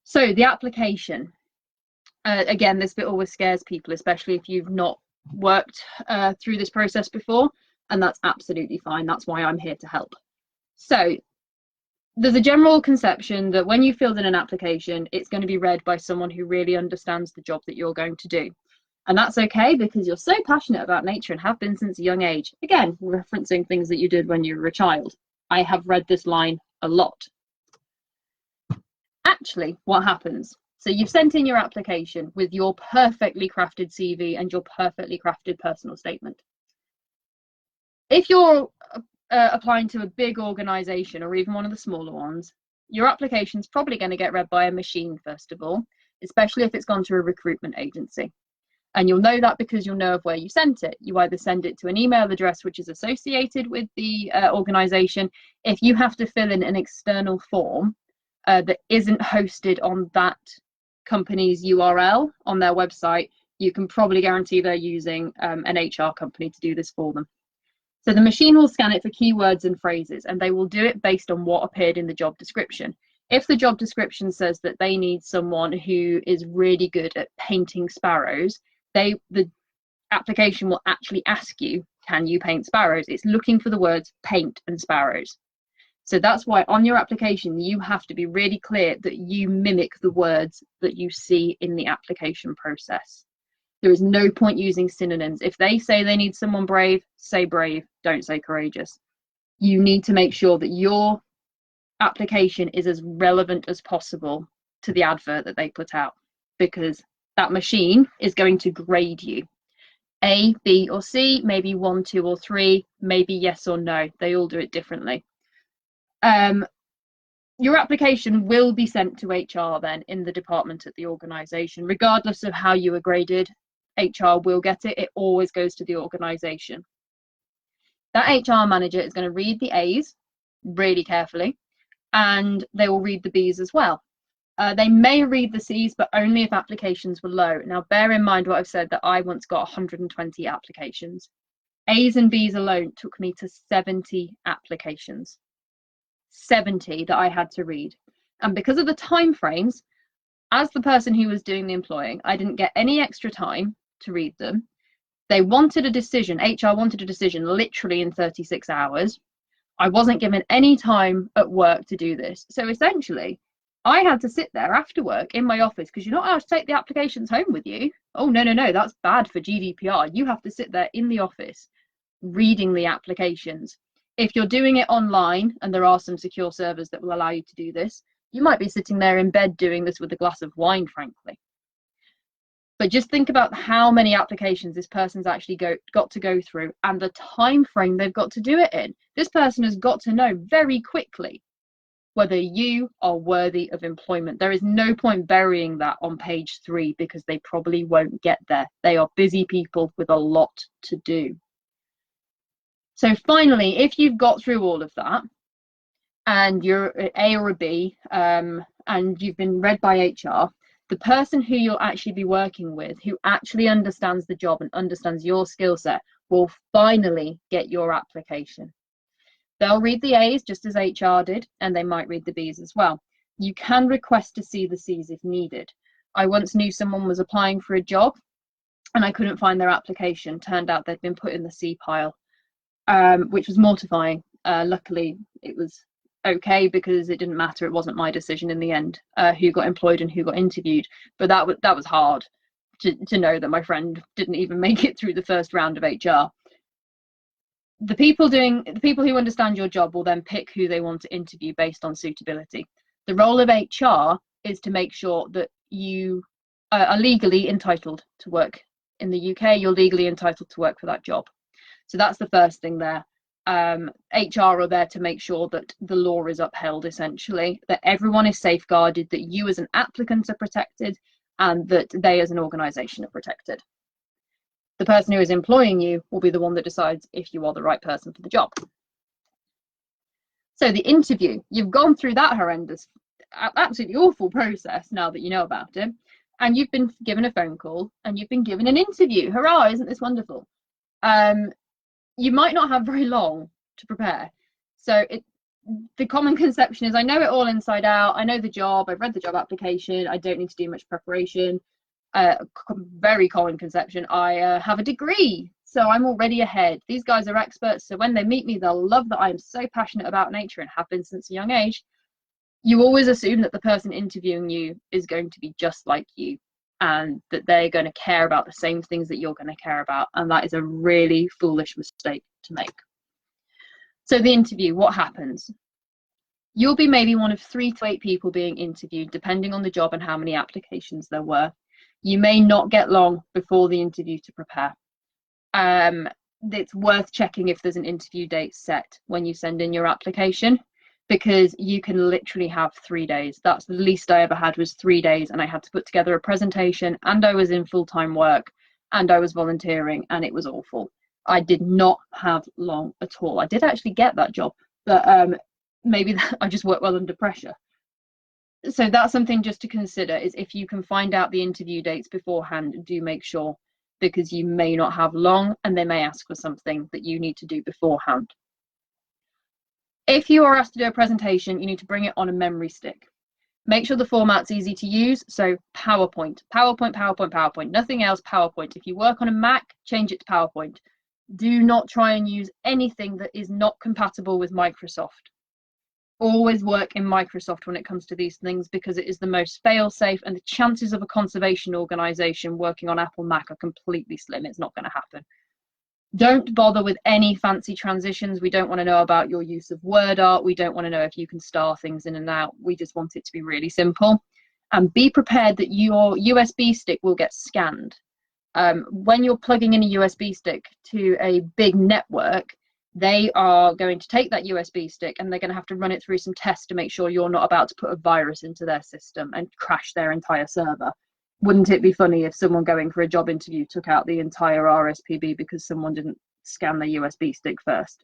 So the application. Again, this bit always scares people, especially if you've not worked through this process before, and that's absolutely fine. That's why I'm here to help. So there's a general conception that when you fill in an application, it's going to be read by someone who really understands the job that you're going to do. And that's okay, because you're so passionate about nature and have been since a young age. Again, referencing things that you did when you were a child. I have read this line a lot. Actually, what happens? So you've sent in your application with your perfectly crafted CV and your perfectly crafted personal statement. If you're applying to a big organization or even one of the smaller ones, your application is probably going to get read by a machine, first of all, especially if it's gone to a recruitment agency. And you'll know that because you'll know of where you sent it. You either send it to an email address which is associated with the organization. If you have to fill in an external form that isn't hosted on that company's URL on their website, you can probably guarantee they're using an HR company to do this for them. So the machine will scan it for keywords and phrases, and they will do it based on what appeared in the job description. If the job description says that they need someone who is really good at painting sparrows, the application will actually ask you, can you paint sparrows? It's looking for the words paint and sparrows. So that's why on your application, you have to be really clear that you mimic the words that you see in the application process. There is no point using synonyms. If they say they need someone brave, say brave, don't say courageous. You need to make sure that your application is as relevant as possible to the advert that they put out, because that machine is going to grade you. A, B, or C, maybe 1, 2, or 3, maybe yes or no. They all do it differently. Your application will be sent to HR then in the department at the organisation, regardless of how you were graded. HR will get it. It always goes to the organisation. That HR manager is going to read the A's really carefully, and they will read the B's as well. They may read the C's, but only if applications were low. Now, bear in mind what I've said, that I once got 120 applications. A's and B's alone took me to 70 applications. 70 that I had to read. And because of the time frames, as the person who was doing the employing, I didn't get any extra time to read them. They wanted a decision, HR wanted a decision literally in 36 hours. I wasn't given any time at work to do this. So essentially, I had to sit there after work in my office, because you're not allowed to take the applications home with you. Oh, no, that's bad for GDPR. You have to sit there in the office reading the applications. If you're doing it online, and there are some secure servers that will allow you to do this, you might be sitting there in bed doing this with a glass of wine, frankly. But just think about how many applications this person's actually got to go through, and the time frame they've got to do it in. This person has got to know very quickly whether you are worthy of employment. There is no point burying that on page 3, because they probably won't get there. They are busy people with a lot to do. So finally, if you've got through all of that, and you're an A or a B, and you've been read by HR, the person who you'll actually be working with, who actually understands the job and understands your skill set, will finally get your application. They'll read the A's just as HR did, and they might read the B's as well. You can request to see the C's if needed. I once knew someone was applying for a job, and I couldn't find their application. Turned out they'd been put in the C pile, which was mortifying. Luckily, it was okay, because it didn't matter. It wasn't my decision in the end who got employed and who got interviewed. But that was hard to know that my friend didn't even make it through the first round of HR. The people who understand your job will then pick who they want to interview based on suitability. The role of HR is to make sure that you are legally entitled to work in the UK. You're legally entitled to work for that job. So that's the first thing there. HR are there to make sure that the law is upheld, essentially, that everyone is safeguarded, that you as an applicant are protected, and that they as an organisation are protected. The person who is employing you will be the one that decides if you are the right person for the job. So the interview, you've gone through that horrendous, absolutely awful process now that you know about it, and you've been given a phone call and you've been given an interview. Hurrah, isn't this wonderful? You might not have very long to prepare. So the common conception is, I know it all inside out. I know the job. I've read the job application. I don't need to do much preparation. Very common conception. I have a degree, so I'm already ahead. These guys are experts, so when they meet me, they'll love that I am so passionate about nature and have been since a young age. you always assume that the person interviewing you is going to be just like you and that they're going to care about the same things that you're going to care about. And that is a really foolish mistake to make. So the interview, what happens? You'll be maybe one of 3 to 8 people being interviewed, depending on the job and how many applications there were. You may not get long before the interview to prepare. It's worth checking if there's an interview date set when you send in your application, because you can literally have 3 days. That's the least I ever had, was 3 days, and I had to put together a presentation, and I was in full-time work, and I was volunteering, and it was awful. I did not have long at all. I did actually get that job, but maybe I just work well under pressure. So that's something just to consider, is if you can find out the interview dates beforehand, do make sure, because you may not have long and they may ask for something that you need to do beforehand. If you are asked to do a presentation, you need to bring it on a memory stick. Make sure the format's easy to use, so PowerPoint, PowerPoint, PowerPoint, PowerPoint, nothing else, PowerPoint. If you work on a Mac, change it to PowerPoint. Do not try and use anything that is not compatible with Microsoft. Always work in Microsoft when it comes to these things, because it is the most fail-safe, and the chances of a conservation organisation working on Apple Mac are completely slim. It's not going to happen. Don't bother with any fancy transitions. We don't want to know about your use of word art. We don't want to know if you can star things in and out. We just want it to be really simple. And be prepared that your USB stick will get scanned. When you're plugging in a USB stick to a big network, they are going to take that USB stick and they're going to have to run it through some tests to make sure you're not about to put a virus into their system and crash their entire server. Wouldn't it be funny if someone going for a job interview took out the entire RSPB because someone didn't scan their USB stick first?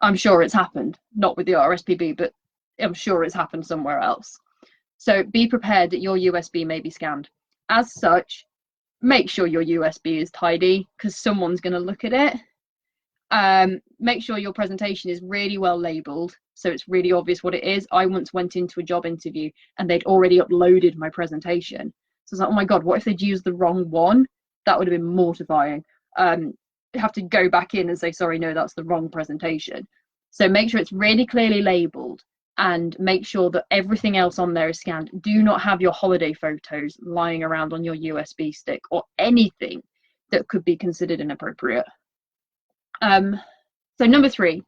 I'm sure it's happened, not with the RSPB, but I'm sure it's happened somewhere else. So be prepared that your USB may be scanned. As such, make sure your USB is tidy, because someone's going to look at it. Make sure your presentation is really well labeled, so it's really obvious what it is. I once went into a job interview and they'd already uploaded my presentation. So I was like, oh my God, what if they'd used the wrong one? That would have been mortifying. Have to go back in and say, sorry, no, that's the wrong presentation. So make sure it's really clearly labeled, and make sure that everything else on there is scanned. Do not have your holiday photos lying around on your USB stick or anything that could be considered inappropriate. So number 3,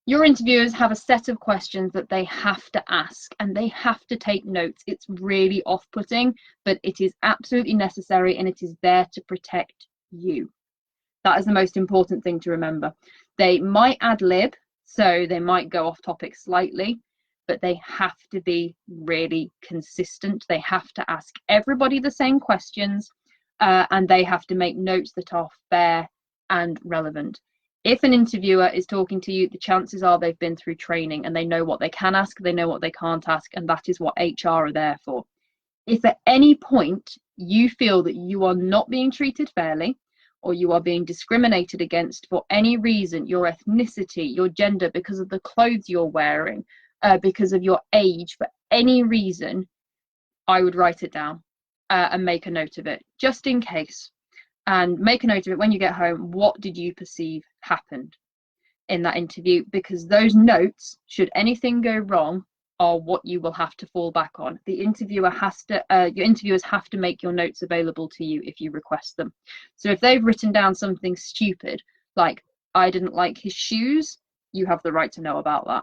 your interviewers have a set of questions that they have to ask, and they have to take notes. It's really off-putting, but it is absolutely necessary, and it is there to protect you. That is the most important thing to remember. They might ad-lib, so they might go off topic slightly, but they have to be really consistent. They have to ask everybody the same questions, and they have to make notes that are fair and relevant. If an interviewer is talking to you, the chances are they've been through training and they know what they can ask, they know what they can't ask, and that is what HR are there for. If at any point you feel that you are not being treated fairly, or you are being discriminated against for any reason, your ethnicity, your gender, because of the clothes you're wearing, because of your age, for any reason, I would write it down and make a note of it, just in case. And make a note of it when you get home. What did you perceive happened in that interview? Because those notes, should anything go wrong, are what you will have to fall back on. The interviewer has to, your interviewers have to make your notes available to you if you request them. So if they've written down something stupid, like, I didn't like his shoes, you have the right to know about that.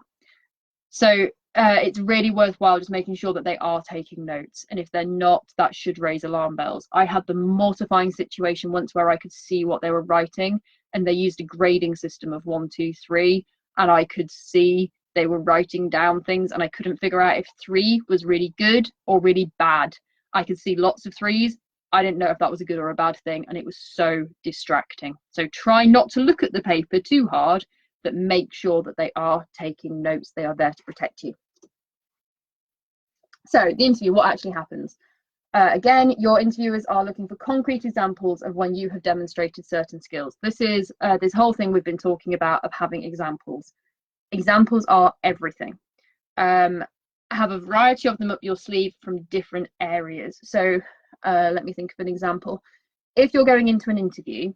So it's really worthwhile just making sure that they are taking notes, and if they're not, that should raise alarm bells. I had the mortifying situation once where I could see what they were writing, and they used a grading system of 1, 2, 3, and I could see they were writing down things, and I couldn't figure out if 3 was really good or really bad. I could see lots of 3s. I didn't know if that was a good or a bad thing, and it was so distracting. So try not to look at the paper too hard, but make sure that they are taking notes. They are there to protect you. So the interview, what actually happens? Again, your interviewers are looking for concrete examples of when you have demonstrated certain skills. This is this whole thing we've been talking about of having examples. Examples are everything. Have a variety of them up your sleeve from different areas. So let me think of an example. If you're going into an interview,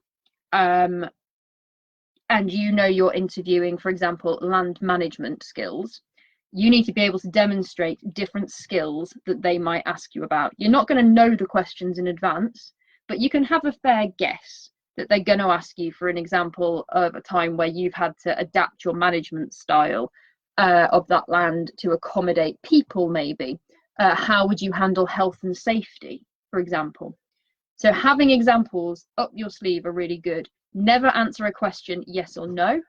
and you know you're interviewing, for example, land management skills, You need to be able to demonstrate different skills that they might ask you about. You're not going to know the questions in advance, but you can have a fair guess that they're going to ask you for an example of a time where you've had to adapt your management style of that land to accommodate people, maybe. How would you handle health and safety, for example? So having examples up your sleeve are really good. Never answer a question yes or no.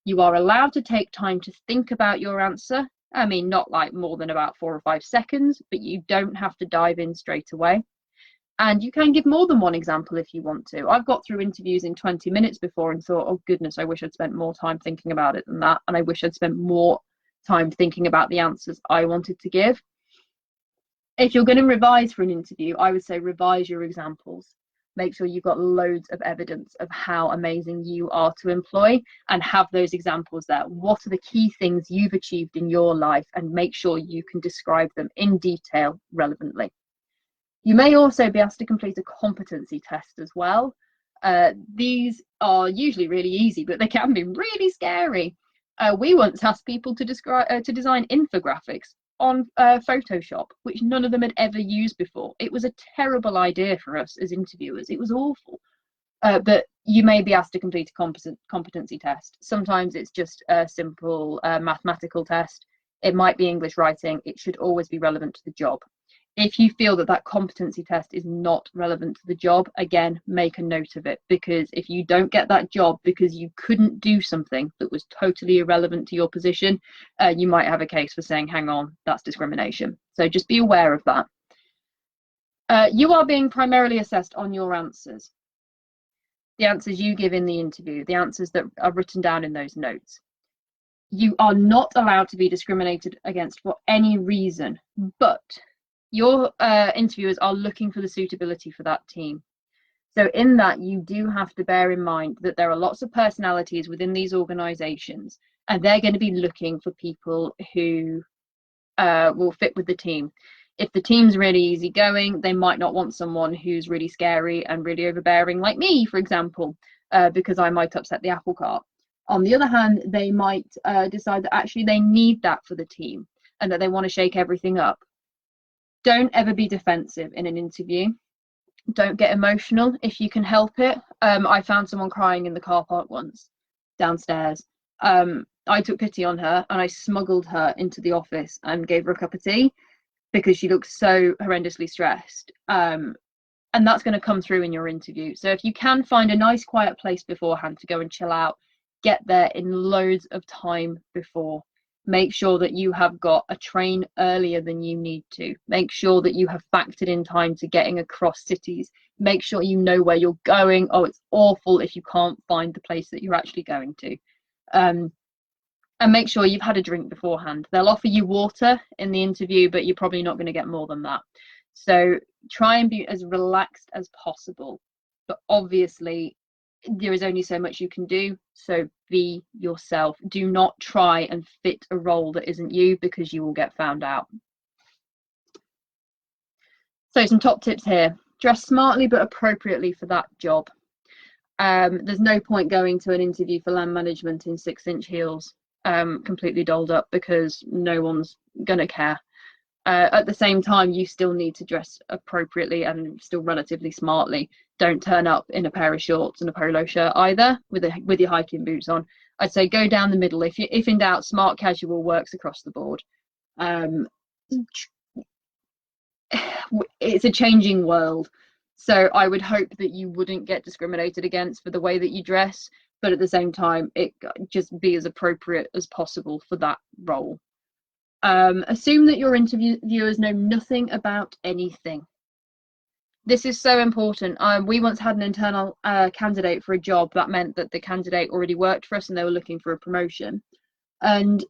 You are allowed to take time to think about your answer. I mean, not like more than about 4 or 5 seconds, but you don't have to dive in straight away. And you can give more than one example if you want to. I've got through interviews in 20 minutes before and thought, oh goodness, I wish I'd spent more time thinking about it than that. And I wish I'd spent more time thinking about the answers I wanted to give. If you're going to revise for an interview, I would say revise your examples. Make sure you've got loads of evidence of how amazing you are to employ and have those examples there. What are the key things you've achieved in your life, and make sure you can describe them in detail relevantly. You may also be asked to complete a competency test as well. These are usually really easy, but they can be really scary. We once asked people to design infographics on Photoshop, which none of them had ever used before. It was a terrible idea for us as interviewers. It was awful. But you may be asked to complete a competency test. Sometimes it's just a simple mathematical test. It might be English writing. It should always be relevant to the job. If you feel that that competency test is not relevant to the job, again, make a note of it, because if you don't get that job because you couldn't do something that was totally irrelevant to your position, you might have a case for saying, hang on, that's discrimination. So just be aware of that. You are being primarily assessed on your answers. The answers you give in the interview, the answers that are written down in those notes. You are not allowed to be discriminated against for any reason, but your interviewers are looking for the suitability for that team. So in that, you do have to bear in mind that there are lots of personalities within these organizations, and they're going to be looking for people who will fit with the team. If the team's really easygoing, they might not want someone who's really scary and really overbearing like me, for example, because I might upset the apple cart. On the other hand, they might decide that actually they need that for the team and that they want to shake everything up. Don't ever be defensive in an interview. Don't get emotional if you can help it. I found someone crying in the car park once downstairs. I took pity on her and I smuggled her into the office and gave her a cup of tea because she looked so horrendously stressed. And that's going to come through in your interview. So if you can find a nice quiet place beforehand to go and chill out, get there in loads of time before. Make sure that you have got a train earlier than you need to. Make sure that you have factored in time to getting across cities. Make sure you know where you're going. Oh, it's awful if you can't find the place that you're actually going to. And make sure you've had a drink beforehand. They'll offer you water in the interview, but you're probably not going to get more than that. So try and be as relaxed as possible. But obviously, there is only so much you can do, so be yourself. Do not try and fit a role that isn't you, because you will get found out. So some top tips here. Dress smartly but appropriately for that job. There's no point going to an interview for land management in 6-inch heels, completely dolled up, because no one's gonna care. At the same time, you still need to dress appropriately and still relatively smartly. Don't turn up in a pair of shorts and a polo shirt either, with your hiking boots on. I'd say go down the middle. If in doubt, smart casual works across the board. It's a changing world, so I would hope that you wouldn't get discriminated against for the way that you dress, but at the same time, it just be as appropriate as possible for that role. Assume that your interviewers know nothing about anything. This is so important. We once had an internal candidate for a job that meant that the candidate already worked for us and they were looking for a promotion. And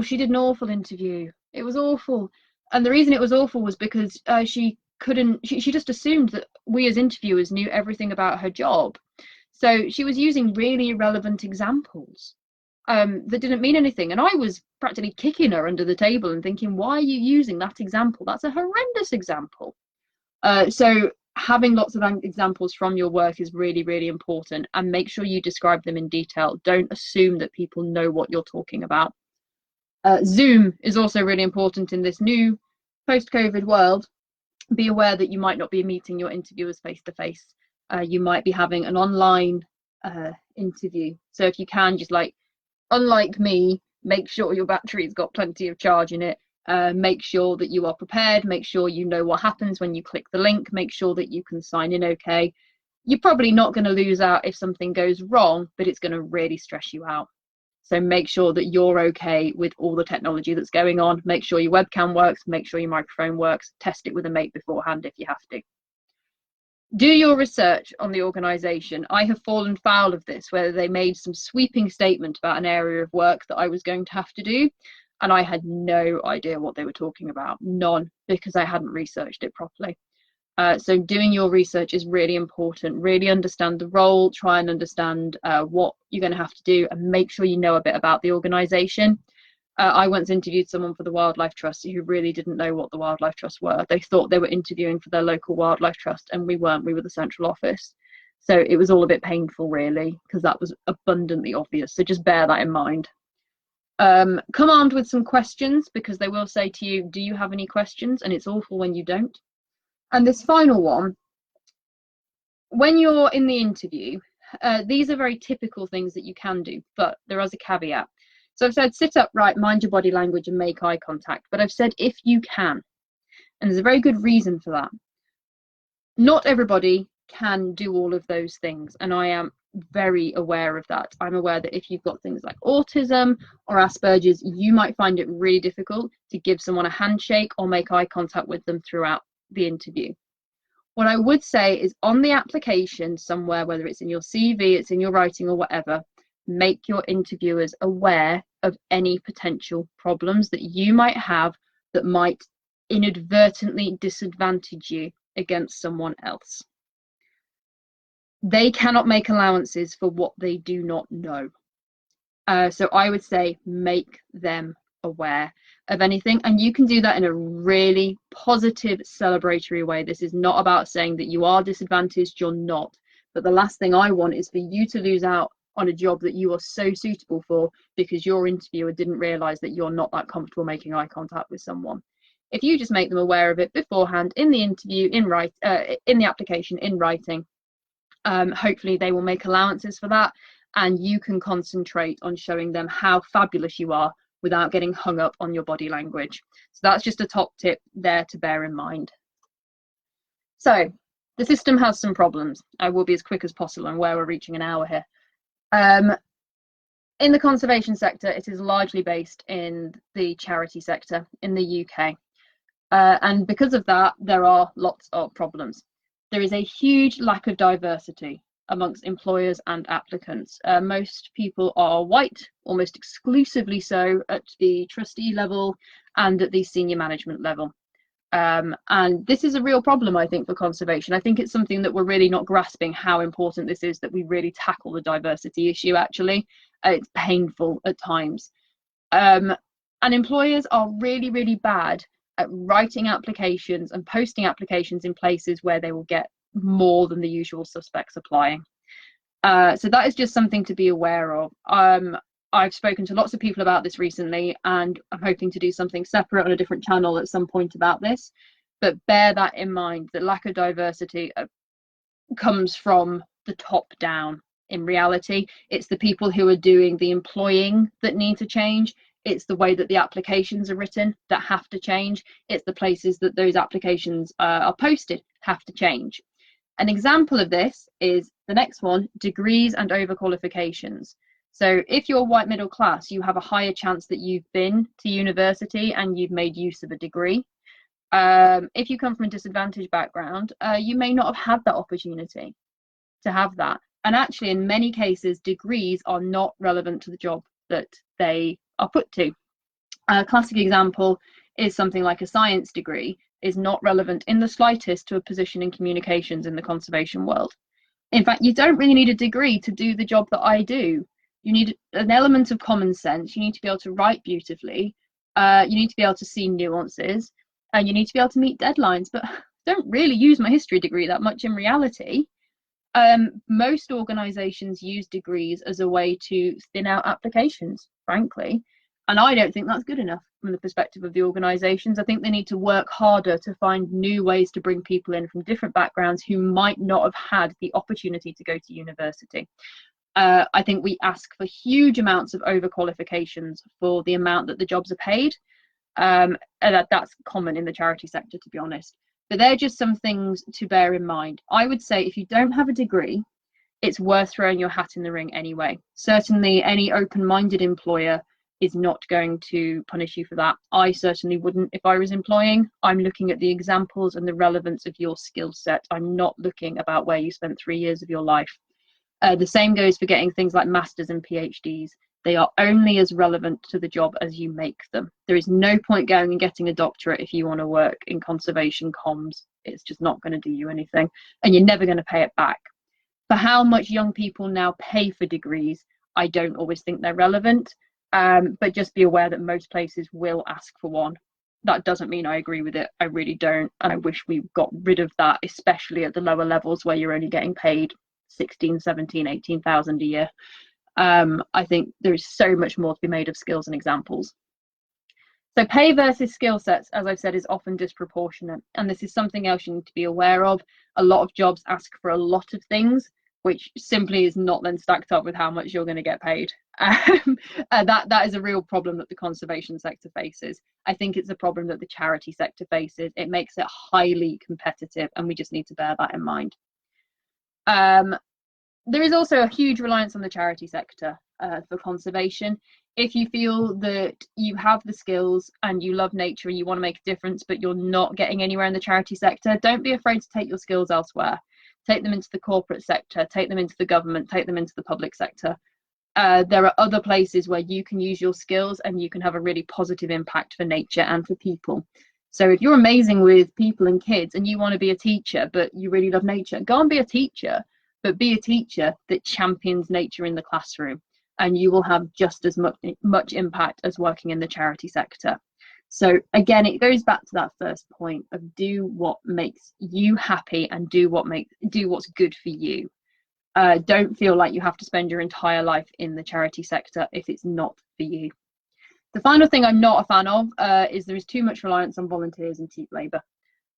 she did an awful interview. It was awful. And the reason it was awful was because she just assumed that we as interviewers knew everything about her job. So she was using really irrelevant examples that didn't mean anything. And I was practically kicking her under the table and thinking, why are you using that example? That's a horrendous example. So having lots of examples from your work is really, really important, and make sure you describe them in detail. Don't assume that people know what you're talking about. Zoom is also really important in this new post-COVID world. Be aware that you might not be meeting your interviewers face to face. You might be having an online interview. So if you can, just like, unlike me, make sure your battery's got plenty of charge in it. Make sure that you are prepared. Make sure you know what happens when you click the link. Make sure that you can sign in okay. You're probably not going to lose out if something goes wrong, but it's going to really stress you out. So make sure that you're okay with all the technology that's going on. Make sure your webcam works. Make sure your microphone works. Test it with a mate beforehand if you have to. Do your research on the organisation. I have fallen foul of this, where they made some sweeping statement about an area of work that I was going to have to do, and I had no idea what they were talking about. None, because I hadn't researched it properly. So doing your research is really important. Really understand the role, try and understand what you're going to have to do, and make sure you know a bit about the organisation. I once interviewed someone for the Wildlife Trust who really didn't know what the Wildlife Trust were. They thought they were interviewing for their local Wildlife Trust, and we weren't. We were the central office. So it was all a bit painful, really, because that was abundantly obvious. So just bear that in mind. Come armed with some questions, because they will say to you, do you have any questions? And it's awful when you don't. And this final one, when you're in the interview, these are very typical things that you can do, but there is a caveat. So I've said sit upright, mind your body language, and make eye contact. But I've said if you can, and there's a very good reason for that. Not everybody can do all of those things, and I am very aware of that. I'm aware that if you've got things like autism or Asperger's, you might find it really difficult to give someone a handshake or make eye contact with them throughout the interview. What I would say is on the application somewhere, whether it's in your CV, it's in your writing or whatever, make your interviewers aware of any potential problems that you might have that might inadvertently disadvantage you against someone else. They cannot make allowances for what they do not know. So I would say make them aware of anything, and you can do that in a really positive, celebratory way. This is not about saying that you are disadvantaged, you're not. But the last thing I want is for you to lose out on a job that you are so suitable for because your interviewer didn't realise that you're not that comfortable making eye contact with someone. If you just make them aware of it beforehand in the interview, in the application, in writing, hopefully they will make allowances for that, and you can concentrate on showing them how fabulous you are without getting hung up on your body language. So that's just a top tip there to bear in mind. So the system has some problems. I will be as quick as possible, and where we're reaching an hour here. In the conservation sector, it is largely based in the charity sector in the UK. And because of that, there are lots of problems. There is a huge lack of diversity amongst employers and applicants. Most people are white, almost exclusively so at the trustee level and at the senior management level. And this is a real problem, I think, for conservation. I think it's something that we're really not grasping how important this is, that we really tackle the diversity issue, actually. It's painful at times. And employers are really, really bad at writing applications and posting applications in places where they will get more than the usual suspects applying. So that is just something to be aware of. I've spoken to lots of people about this recently, and I'm hoping to do something separate on a different channel at some point about this. But bear that in mind, that lack of diversity comes from the top down. In reality, it's the people who are doing the employing that need to change. It's the way that the applications are written that have to change. It's the places that those applications are posted have to change. An example of this is the next one, degrees and overqualifications. So if you're white middle class, you have a higher chance that you've been to university and you've made use of a degree. If you come from a disadvantaged background, you may not have had that opportunity to have that. And actually, in many cases, degrees are not relevant to the job that they are put to. A classic example is something like a science degree is not relevant in the slightest to a position in communications in the conservation world. In fact, you don't really need a degree to do the job that I do. You need an element of common sense. You need to be able to write beautifully. You need to be able to see nuances, and you need to be able to meet deadlines. But I don't really use my history degree that much in reality. Most organisations use degrees as a way to thin out applications, frankly. And I don't think that's good enough from the perspective of the organisations. I think they need to work harder to find new ways to bring people in from different backgrounds who might not have had the opportunity to go to university. I think we ask for huge amounts of overqualifications for the amount that the jobs are paid. And that's common in the charity sector, to be honest. But they're just some things to bear in mind. I would say if you don't have a degree, it's worth throwing your hat in the ring anyway. Certainly, any open-minded employer is not going to punish you for that. I certainly wouldn't if I was employing. I'm looking at the examples and the relevance of your skill set. I'm not looking about where you spent 3 years of your life. The same goes for getting things like masters and PhDs. They are only as relevant to the job as you make them. There is no point going and getting a doctorate if you want to work in conservation comms. It's just not going to do you anything, and you're never going to pay it back. For how much young people now pay for degrees, I don't always think they're relevant, but just be aware that most places will ask for one. That doesn't mean I agree with it. I really don't, and I wish we got rid of that, especially at the lower levels where you're only getting paid 16, 17, 18,000 a year. I think there is so much more to be made of skills and examples. So pay versus skill sets, as I've said, is often disproportionate, and this is something else you need to be aware of. A lot of jobs ask for a lot of things, which simply is not then stacked up with how much you're going to get paid. That is a real problem that the conservation sector faces. I think it's a problem that the charity sector faces. It makes it highly competitive, and we just need to bear that in mind. There is also a huge reliance on the charity sector for conservation. If you feel that you have the skills and you love nature and you want to make a difference, but you're not getting anywhere in the charity sector, don't be afraid to take your skills elsewhere. Take them into the corporate sector, take them into the government, take them into the public sector. There are other places where you can use your skills and you can have a really positive impact for nature and for people. So if you're amazing with people and kids and you want to be a teacher, but you really love nature, go and be a teacher, but be a teacher that champions nature in the classroom, and you will have just as much impact as working in the charity sector. So again, it goes back to that first point of do what makes you happy and do what's good for you. Don't feel like you have to spend your entire life in the charity sector if it's not for you. The final thing I'm not a fan of is there is too much reliance on volunteers and cheap labour.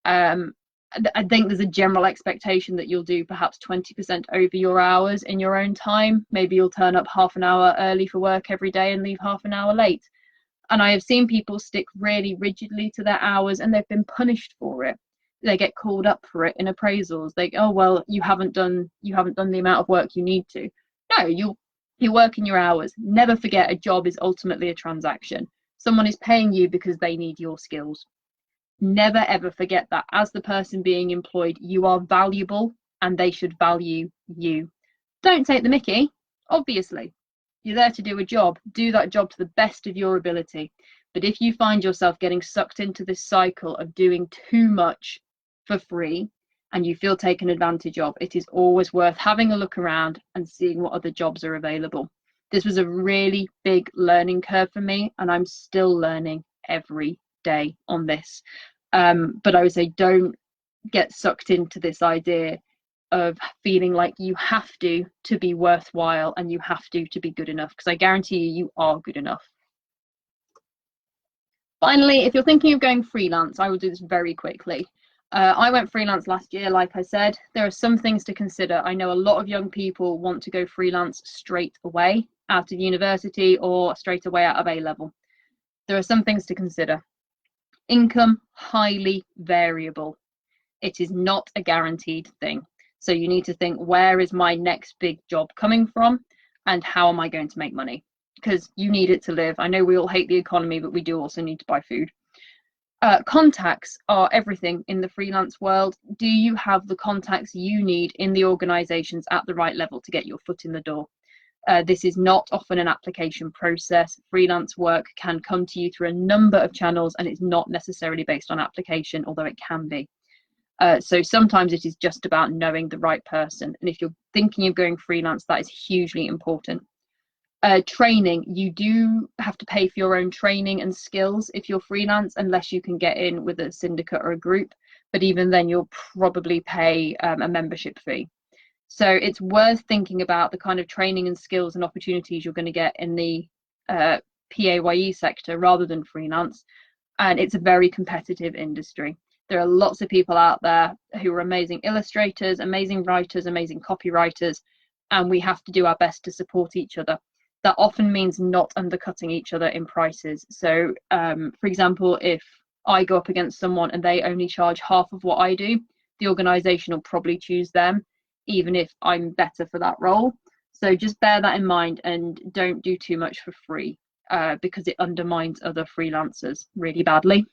I think there's a general expectation that you'll do perhaps 20% over your hours in your own time. Maybe you'll turn up half an hour early for work every day and leave half an hour late. And I have seen people stick really rigidly to their hours and they've been punished for it. They get called up for it in appraisals. They go, oh, well, you haven't done the amount of work you need to. No, you're working your hours. Never forget, a job is ultimately a transaction. Someone is paying you because they need your skills. Never ever forget that as the person being employed, you are valuable and they should value you. Don't take the mickey, obviously. You're there to do a job. Do that job to the best of your ability. But if you find yourself getting sucked into this cycle of doing too much for free and you feel taken advantage of, it is always worth having a look around and seeing what other jobs are available. This was a really big learning curve for me, and I'm still learning every day on this. But I would say don't get sucked into this idea of feeling like you have to be worthwhile and you have to be good enough, because I guarantee you are good enough. Finally, if you're thinking of going freelance, I will do this very quickly. I went freelance last year, like I said. There are some things to consider. I know a lot of young people want to go freelance straight away out of university or straight away out of A-level. There are some things to consider. Income, highly variable. It is not a guaranteed thing. So you need to think, where is my next big job coming from and how am I going to make money? Because you need it to live. I know we all hate the economy, but we do also need to buy food. Contacts are everything in the freelance world. Do you have the contacts you need in the organizations at the right level to get your foot in the door? This is not often an application process. Freelance work can come to you through a number of channels and it's not necessarily based on application, although it can be. So sometimes it is just about knowing the right person. And if you're thinking of going freelance, that is hugely important. Training, you do have to pay for your own training and skills if you're freelance, unless you can get in with a syndicate or a group. But even then, you'll probably pay a membership fee. So it's worth thinking about the kind of training and skills and opportunities you're going to get in the PAYE sector rather than freelance, and it's a very competitive industry. There are lots of people out there who are amazing illustrators, amazing writers, amazing copywriters, and we have to do our best to support each other. That often means not undercutting each other in prices. So, for example, if I go up against someone and they only charge half of what I do, the organization will probably choose them, even if I'm better for that role. So just bear that in mind and don't do too much for free, because it undermines other freelancers really badly.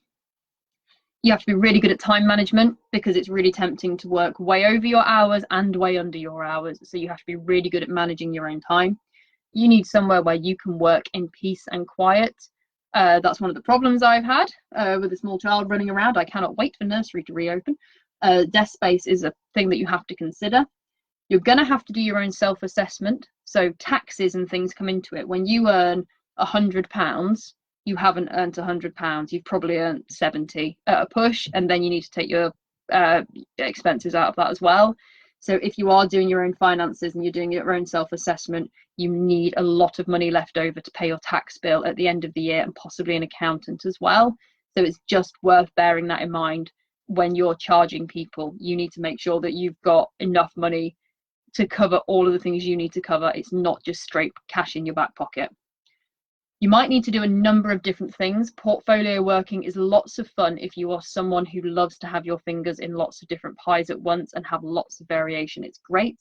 You have to be really good at time management, because it's really tempting to work way over your hours and way under your hours. So you have to be really good at managing your own time. You need somewhere where you can work in peace and quiet. That's one of the problems I've had with a small child running around. I cannot wait for nursery to reopen. Desk space is a thing that you have to consider. You're going to have to do your own self-assessment. So taxes and things come into it. When you earn £100, you haven't earned £100. You've probably earned 70 at a push, and then you need to take your expenses out of that as well. So if you are doing your own finances and you're doing your own self-assessment, you need a lot of money left over to pay your tax bill at the end of the year, and possibly an accountant as well. So it's just worth bearing that in mind when you're charging people. You need to make sure that you've got enough money to cover all of the things you need to cover. It's not just straight cash in your back pocket. You might need to do a number of different things. Portfolio working is lots of fun if you are someone who loves to have your fingers in lots of different pies at once and have lots of variation. It's great.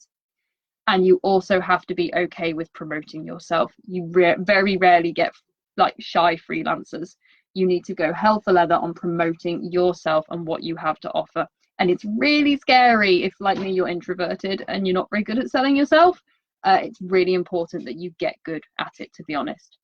And you also have to be okay with promoting yourself. You very rarely get like shy freelancers. You need to go hell for leather on promoting yourself and what you have to offer. And it's really scary if, like me, you're introverted and you're not very good at selling yourself. It's really important that you get good at it, to be honest.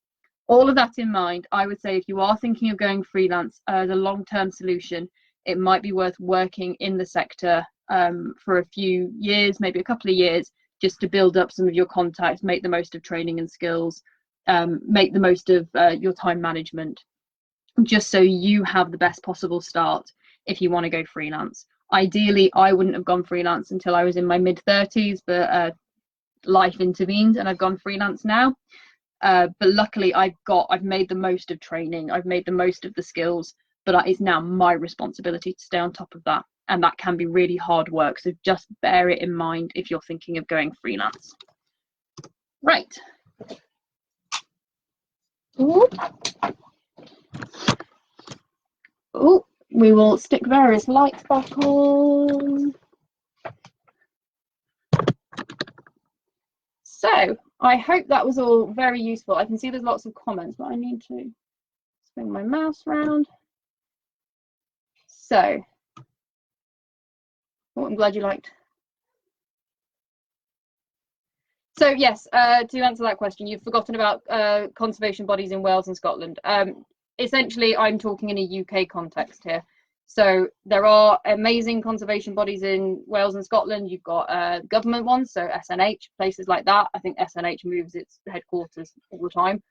All of that in mind, I would say if you are thinking of going freelance as a long-term solution, it might be worth working in the sector for a few years, maybe a couple of years, just to build up some of your contacts, make the most of training and skills, make the most of your time management, just so you have the best possible start if you want to go freelance. Ideally, I wouldn't have gone freelance until I was in my mid-30s, but life intervened and I've gone freelance now. But luckily I've made the most of training, I've made the most of the skills, but it's now my responsibility to stay on top of that, and that can be really hard work. So just bear it in mind if you're thinking of going freelance. Right. Oh, we will stick various lights back on. So I hope that was all very useful. I can see there's lots of comments, but I need to swing my mouse around. So, oh, I'm glad you liked. So yes, to answer that question, you've forgotten about conservation bodies in Wales and Scotland. Essentially, I'm talking in a UK context here. So there are amazing conservation bodies in Wales and Scotland. You've got government ones, so SNH, places like that. I think SNH moves its headquarters all the time.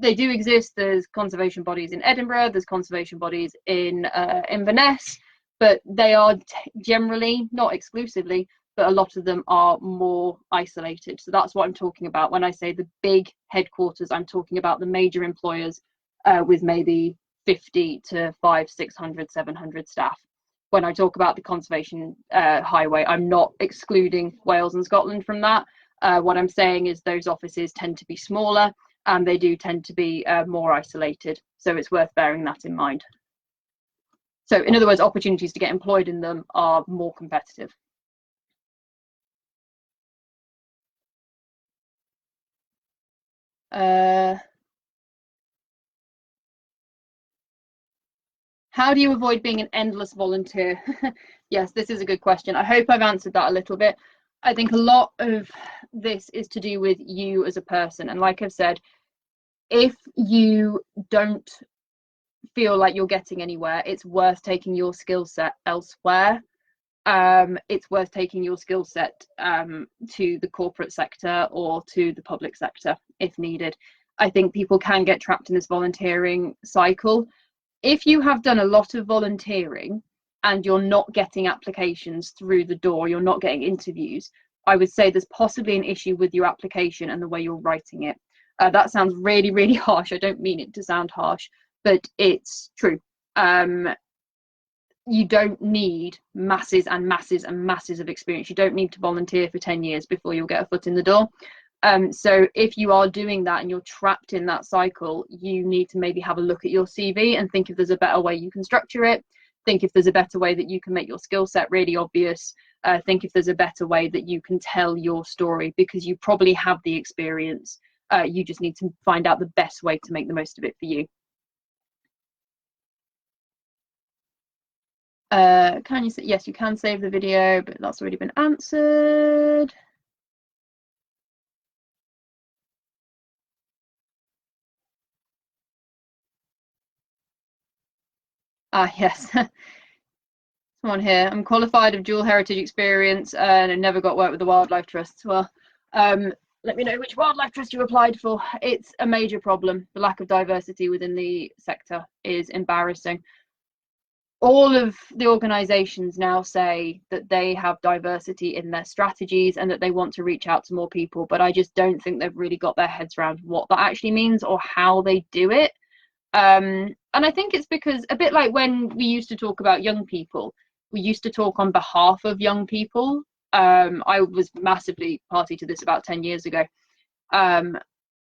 They do exist. There's conservation bodies in Edinburgh. There's conservation bodies in Inverness, but they are generally, not exclusively, but a lot of them are more isolated. So that's what I'm talking about. When I say the big headquarters, I'm talking about the major employers with maybe 50 to 500, 600, 700 staff. When I talk about the conservation highway, I'm not excluding Wales and Scotland from that. What I'm saying is those offices tend to be smaller and they do tend to be more isolated. So it's worth bearing that in mind. So in other words, opportunities to get employed in them are more competitive. How do you avoid being an endless volunteer? Yes, this is a good question. I hope I've answered that a little bit. I think a lot of this is to do with you as a person. And like I've said, if you don't feel like you're getting anywhere, it's worth taking your skill set elsewhere. It's worth taking your skill set to the corporate sector or to the public sector if needed. I think people can get trapped in this volunteering cycle. If you have done a lot of volunteering and you're not getting applications through the door, you're not getting interviews, I would say there's possibly an issue with your application and the way you're writing it. That sounds really, really harsh. I don't mean it to sound harsh, but it's true. You don't need masses and masses and masses of experience. You don't need to volunteer for 10 years before you'll get a foot in the door. So if you are doing that and you're trapped in that cycle, you need to maybe have a look at your CV and think if there's a better way you can structure it. Think if there's a better way that you can make your skill set really obvious. Think if there's a better way that you can tell your story, because you probably have the experience. You just need to find out the best way to make the most of it for you. Can you say, yes, you can save the video, but that's already been answered. Yes. Someone here. I'm qualified of dual heritage experience and I never got work with the Wildlife Trust. Well, let me know which Wildlife Trust you applied for. It's a major problem. The lack of diversity within the sector is embarrassing. All of the organisations now say that they have diversity in their strategies and that they want to reach out to more people, but I just don't think they've really got their heads around what that actually means or how they do it. And I think it's because, a bit like when we used to talk about young people, we used to talk on behalf of young people. I was massively party to this about 10 years ago.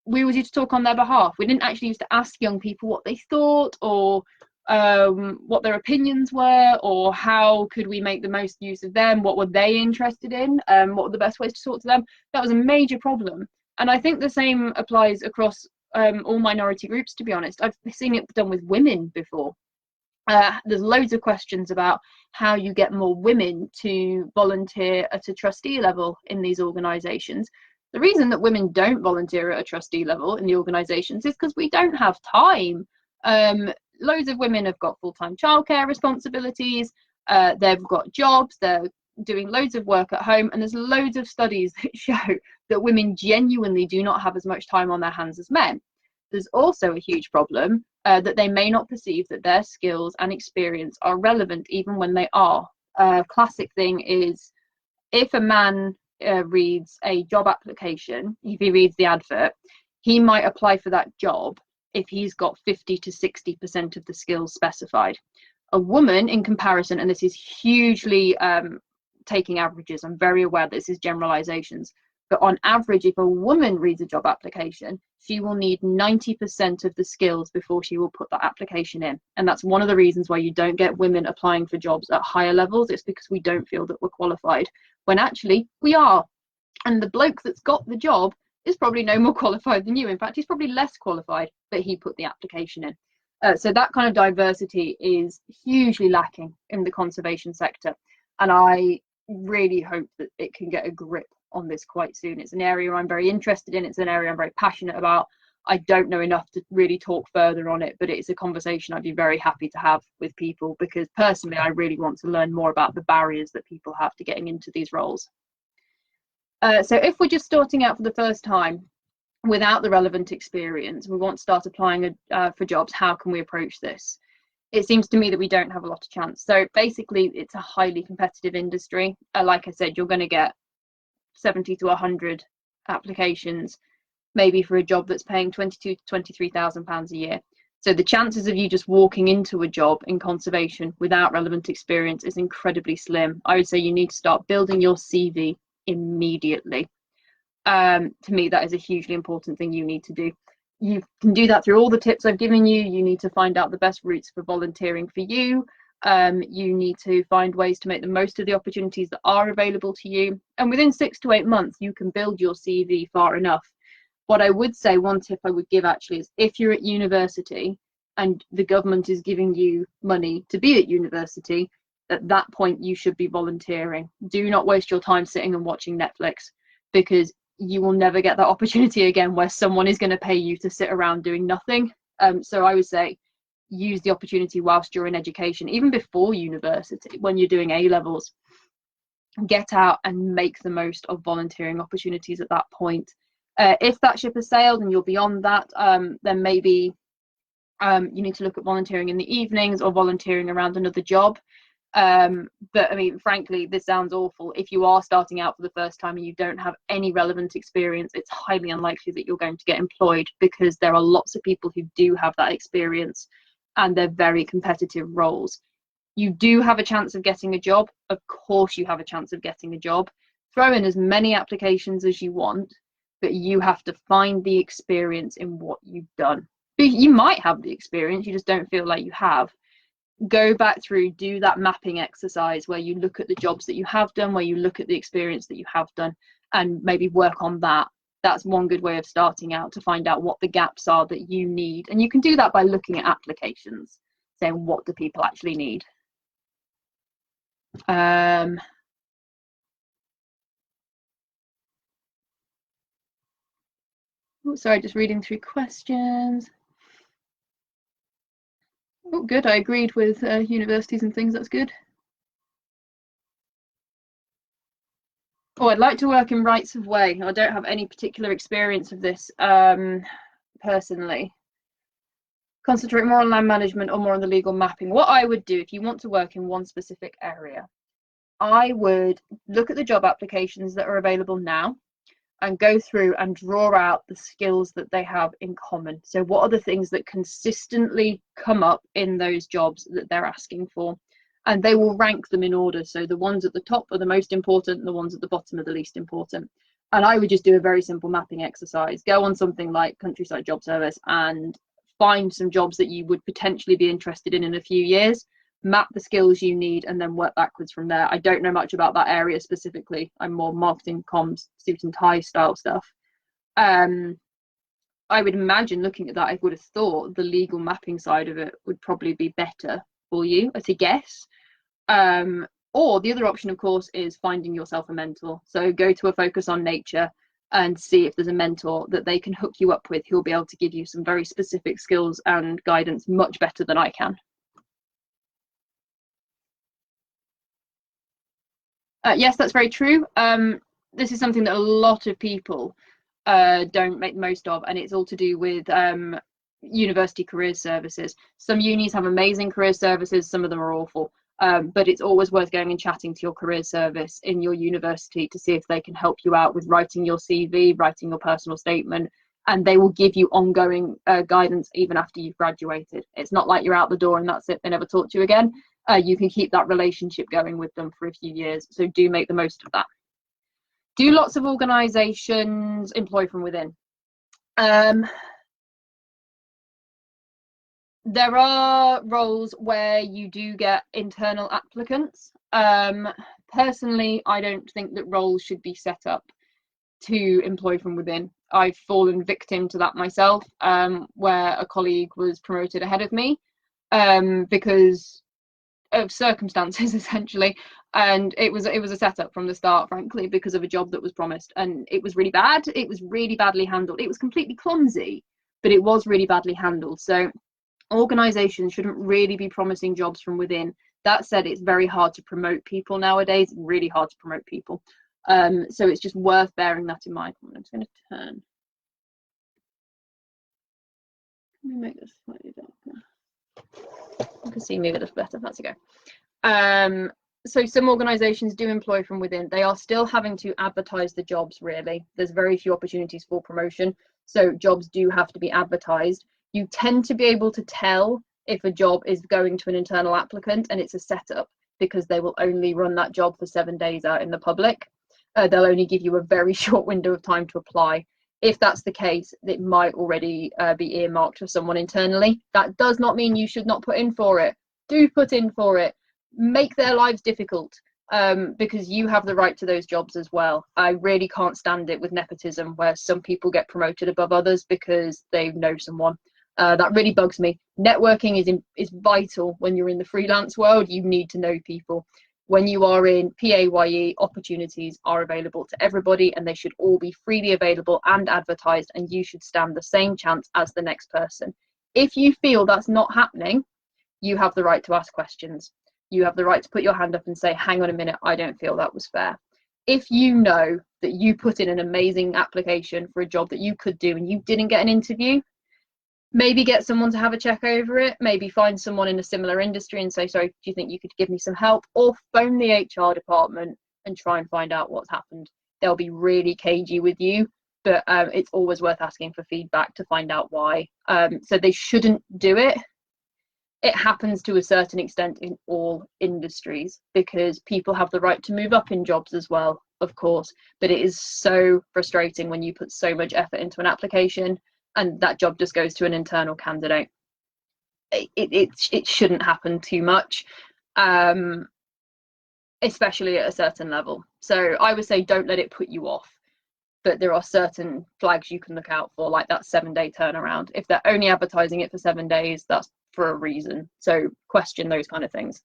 We always used to talk on their behalf. We didn't actually used to ask young people what they thought or what their opinions were, or how could we make the most use of them, what were they interested in, what were the best ways to talk to them. That was a major problem, and I think the same applies across all minority groups, to be honest. I've seen it done with women before. There's loads of questions about how you get more women to volunteer at a trustee level in these organisations. The reason that women don't volunteer at a trustee level in the organisations is because we don't have time. Loads of women have got full-time childcare responsibilities, they've got jobs, they're doing loads of work at home, and there's loads of studies that show that women genuinely do not have as much time on their hands as men. There's also a huge problem that they may not perceive that their skills and experience are relevant even when they are. Classic thing is, if a man reads a job application, if he reads the advert, he might apply for that job if he's got 50 to 60% of the skills specified. A woman, in comparison, and this is hugely taking averages, I'm very aware this is generalizations, but on average, if a woman reads a job application, she will need 90% of the skills before she will put that application in. And that's one of the reasons why you don't get women applying for jobs at higher levels. It's because we don't feel that we're qualified, when actually we are. And the bloke that's got the job is probably no more qualified than you. In fact, he's probably less qualified, but he put the application in. So that kind of diversity is hugely lacking in the conservation sector. And I really hope that it can get a grip on this quite soon. It's an area I'm very interested in. It's an area I'm very passionate about. I don't know enough to really talk further on it, but it's a conversation I'd be very happy to have with people, because personally, I really want to learn more about the barriers that people have to getting into these roles. So if we're just starting out for the first time without the relevant experience, we want to start applying for jobs, how can we approach this? It seems to me that we don't have a lot of chance. So basically, it's a highly competitive industry. Like I said, you're going to get 70 to 100 applications, maybe for a job that's paying £22,000 to £23,000 a year. So the chances of you just walking into a job in conservation without relevant experience is incredibly slim. I would say you need to start building your CV immediately. To me, that is a hugely important thing you need to do. You can do that through all the tips I've given you. You need to find out the best routes for volunteering for you. You need to find ways to make the most of the opportunities that are available to you. And within 6 to 8 months, you can build your CV far enough. What I would say, one tip I would give actually, is if you're at university and the government is giving you money to be at university, at that point you should be volunteering. Do not waste your time sitting and watching Netflix, because you will never get that opportunity again where someone is going to pay you to sit around doing nothing. So I would say use the opportunity whilst you're in education, even before university, when you're doing A-levels. Get out and make the most of volunteering opportunities at that point. If that ship has sailed and you're beyond that, then maybe you need to look at volunteering in the evenings or volunteering around another job. But I mean, frankly, this sounds awful. If you are starting out for the first time and you don't have any relevant experience, it's highly unlikely that you're going to get employed, because there are lots of people who do have that experience and they're very competitive roles. You do have a chance of getting a job. Of course you have a chance of getting a job. Throw in as many applications as you want, but you have to find the experience in what you've done. You might have the experience, you just don't feel like you have. Go back through, do that mapping exercise where you look at the jobs that you have done, where you look at the experience that you have done, and maybe work on that. That's one good way of starting out, to find out what the gaps are that you need. And you can do that by looking at applications, saying, what do people actually need? Oh, sorry, just reading through questions. Oh, good. I agreed with universities and things. That's good. Oh, I'd like to work in rights of way. I don't have any particular experience of this personally. Concentrate more on land management or more on the legal mapping. What I would do, if you want to work in one specific area, I would look at the job applications that are available now and go through and draw out the skills that they have in common. So what are the things that consistently come up in those jobs that they're asking for? And they will rank them in order. So the ones at the top are the most important and the ones at the bottom are the least important. And I would just do a very simple mapping exercise. Go on something like Countryside Job Service and find some jobs that you would potentially be interested in a few years. Map the skills you need and then work backwards from there. I don't know much about that area specifically. I'm more marketing, comms, suit and tie style stuff. I would imagine, looking at that, I would have thought the legal mapping side of it would probably be better for you, as a guess. Or the other option, of course, is finding yourself a mentor. So go to a focus on nature and see if there's a mentor that they can hook you up with who'll be able to give you some very specific skills and guidance much better than I can. Yes, that's very true. This is something that a lot of people don't make the most of, and it's all to do with university careers services. Some unis have amazing career services, some of them are awful, but it's always worth going and chatting to your career service in your university to see if they can help you out with writing your CV, writing your personal statement, and they will give you ongoing guidance even after you've graduated. It's not like you're out the door and that's it, they never talk to you again. You can keep that relationship going with them for a few years, so do make the most of that. Do lots of organisations employ from within? There are roles where you do get internal applicants. Personally, I don't think that roles should be set up to employ from within. I've fallen victim to that myself, where a colleague was promoted ahead of me because of circumstances, essentially, and it was a setup from the start, frankly, because of a job that was promised, and it was really bad. It was really badly handled. It was completely clumsy, but it was really badly handled. So organizations shouldn't really be promising jobs from within. That said, it's very hard to promote people nowadays, really hard to promote people, so it's just worth bearing that in mind. I'm just going to turn. Let me make this slightly darker. You can see me a little better. That's okay. So some organizations do employ from within. They are still having to advertise the jobs, really. There's very few opportunities for promotion, so jobs do have to be advertised. You tend to be able to tell if a job is going to an internal applicant and it's a setup, because they will only run that job for 7 days out in the public. They'll only give you a very short window of time to apply. If that's the case, it might already be earmarked for someone internally. That does not mean you should not put in for it. Do put in for it. Make their lives difficult, because you have the right to those jobs as well. I really can't stand it with nepotism, where some people get promoted above others because they know someone. That really bugs me. Networking is vital when you're in the freelance world. You need to know people. When you are in PAYE, opportunities are available to everybody, and they should all be freely available and advertised, and you should stand the same chance as the next person. If you feel that's not happening, you have the right to ask questions. You have the right to put your hand up and say, hang on a minute, I don't feel that was fair. If you know that you put in an amazing application for a job that you could do and you didn't get an interview, maybe get someone to have a check over it, maybe find someone in a similar industry and say, sorry, do you think you could give me some help? Or phone the HR department and try and find out what's happened. They'll be really cagey with you, but it's always worth asking for feedback to find out why. So they shouldn't do it. It happens to a certain extent in all industries because people have the right to move up in jobs as well, of course, but it is so frustrating when you put so much effort into an application and that job just goes to an internal candidate. It shouldn't happen too much, especially at a certain level. So I would say don't let it put you off, but there are certain flags you can look out for, like that 7-day turnaround. If they're only advertising it for 7 days, that's for a reason. So question those kind of things.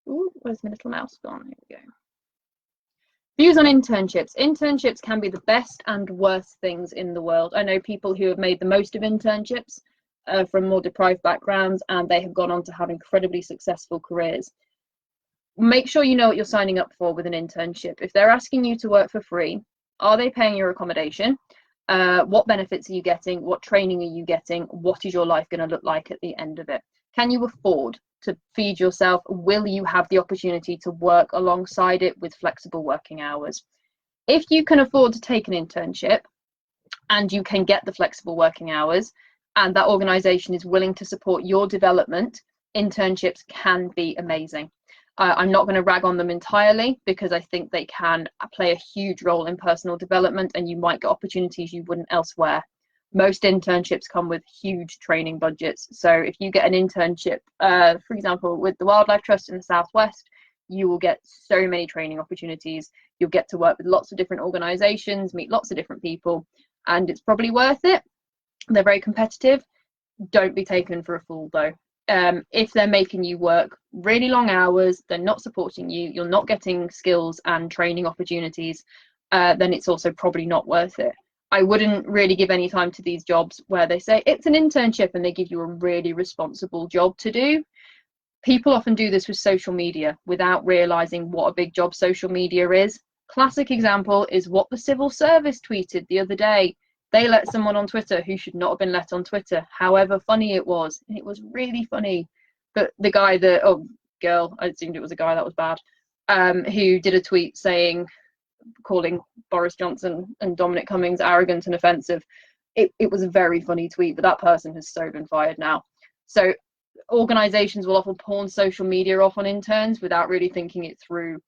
Ooh, where's my little mouse gone? Here we go. Views on internships. Internships can be the best and worst things in the world. I know people who have made the most of internships from more deprived backgrounds, and they have gone on to have incredibly successful careers. Make sure you know what you're signing up for with an internship. If they're asking you to work for free, are they paying your accommodation? What benefits are you getting? What training are you getting? What is your life going to look like at the end of it? Can you afford to feed yourself? Will you have the opportunity to work alongside it with flexible working hours? If you can afford to take an internship and you can get the flexible working hours and that organization is willing to support your development, internships can be amazing. I'm not going to rag on them entirely because I think they can play a huge role in personal development and you might get opportunities you wouldn't elsewhere. Most internships come with huge training budgets. So if you get an internship, for example, with the Wildlife Trust in the Southwest, you will get so many training opportunities. You'll get to work with lots of different organizations, meet lots of different people, and it's probably worth it. They're very competitive. Don't be taken for a fool though. If they're making you work really long hours, they're not supporting you, you're not getting skills and training opportunities, then it's also probably not worth it. I wouldn't really give any time to these jobs where they say it's an internship and they give you a really responsible job to do. People often do this with social media without realizing what a big job social media is. Classic example is what the civil service tweeted the other day. They let someone on Twitter who should not have been let on Twitter, however funny it was. And it was really funny. But the guy that, oh, girl, I assumed it was a guy, that was bad, who did a tweet saying, calling Boris Johnson and Dominic Cummings arrogant and offensive. It was a very funny tweet, but that person has so been fired now. So organizations will often pawn social media off on interns without really thinking it through.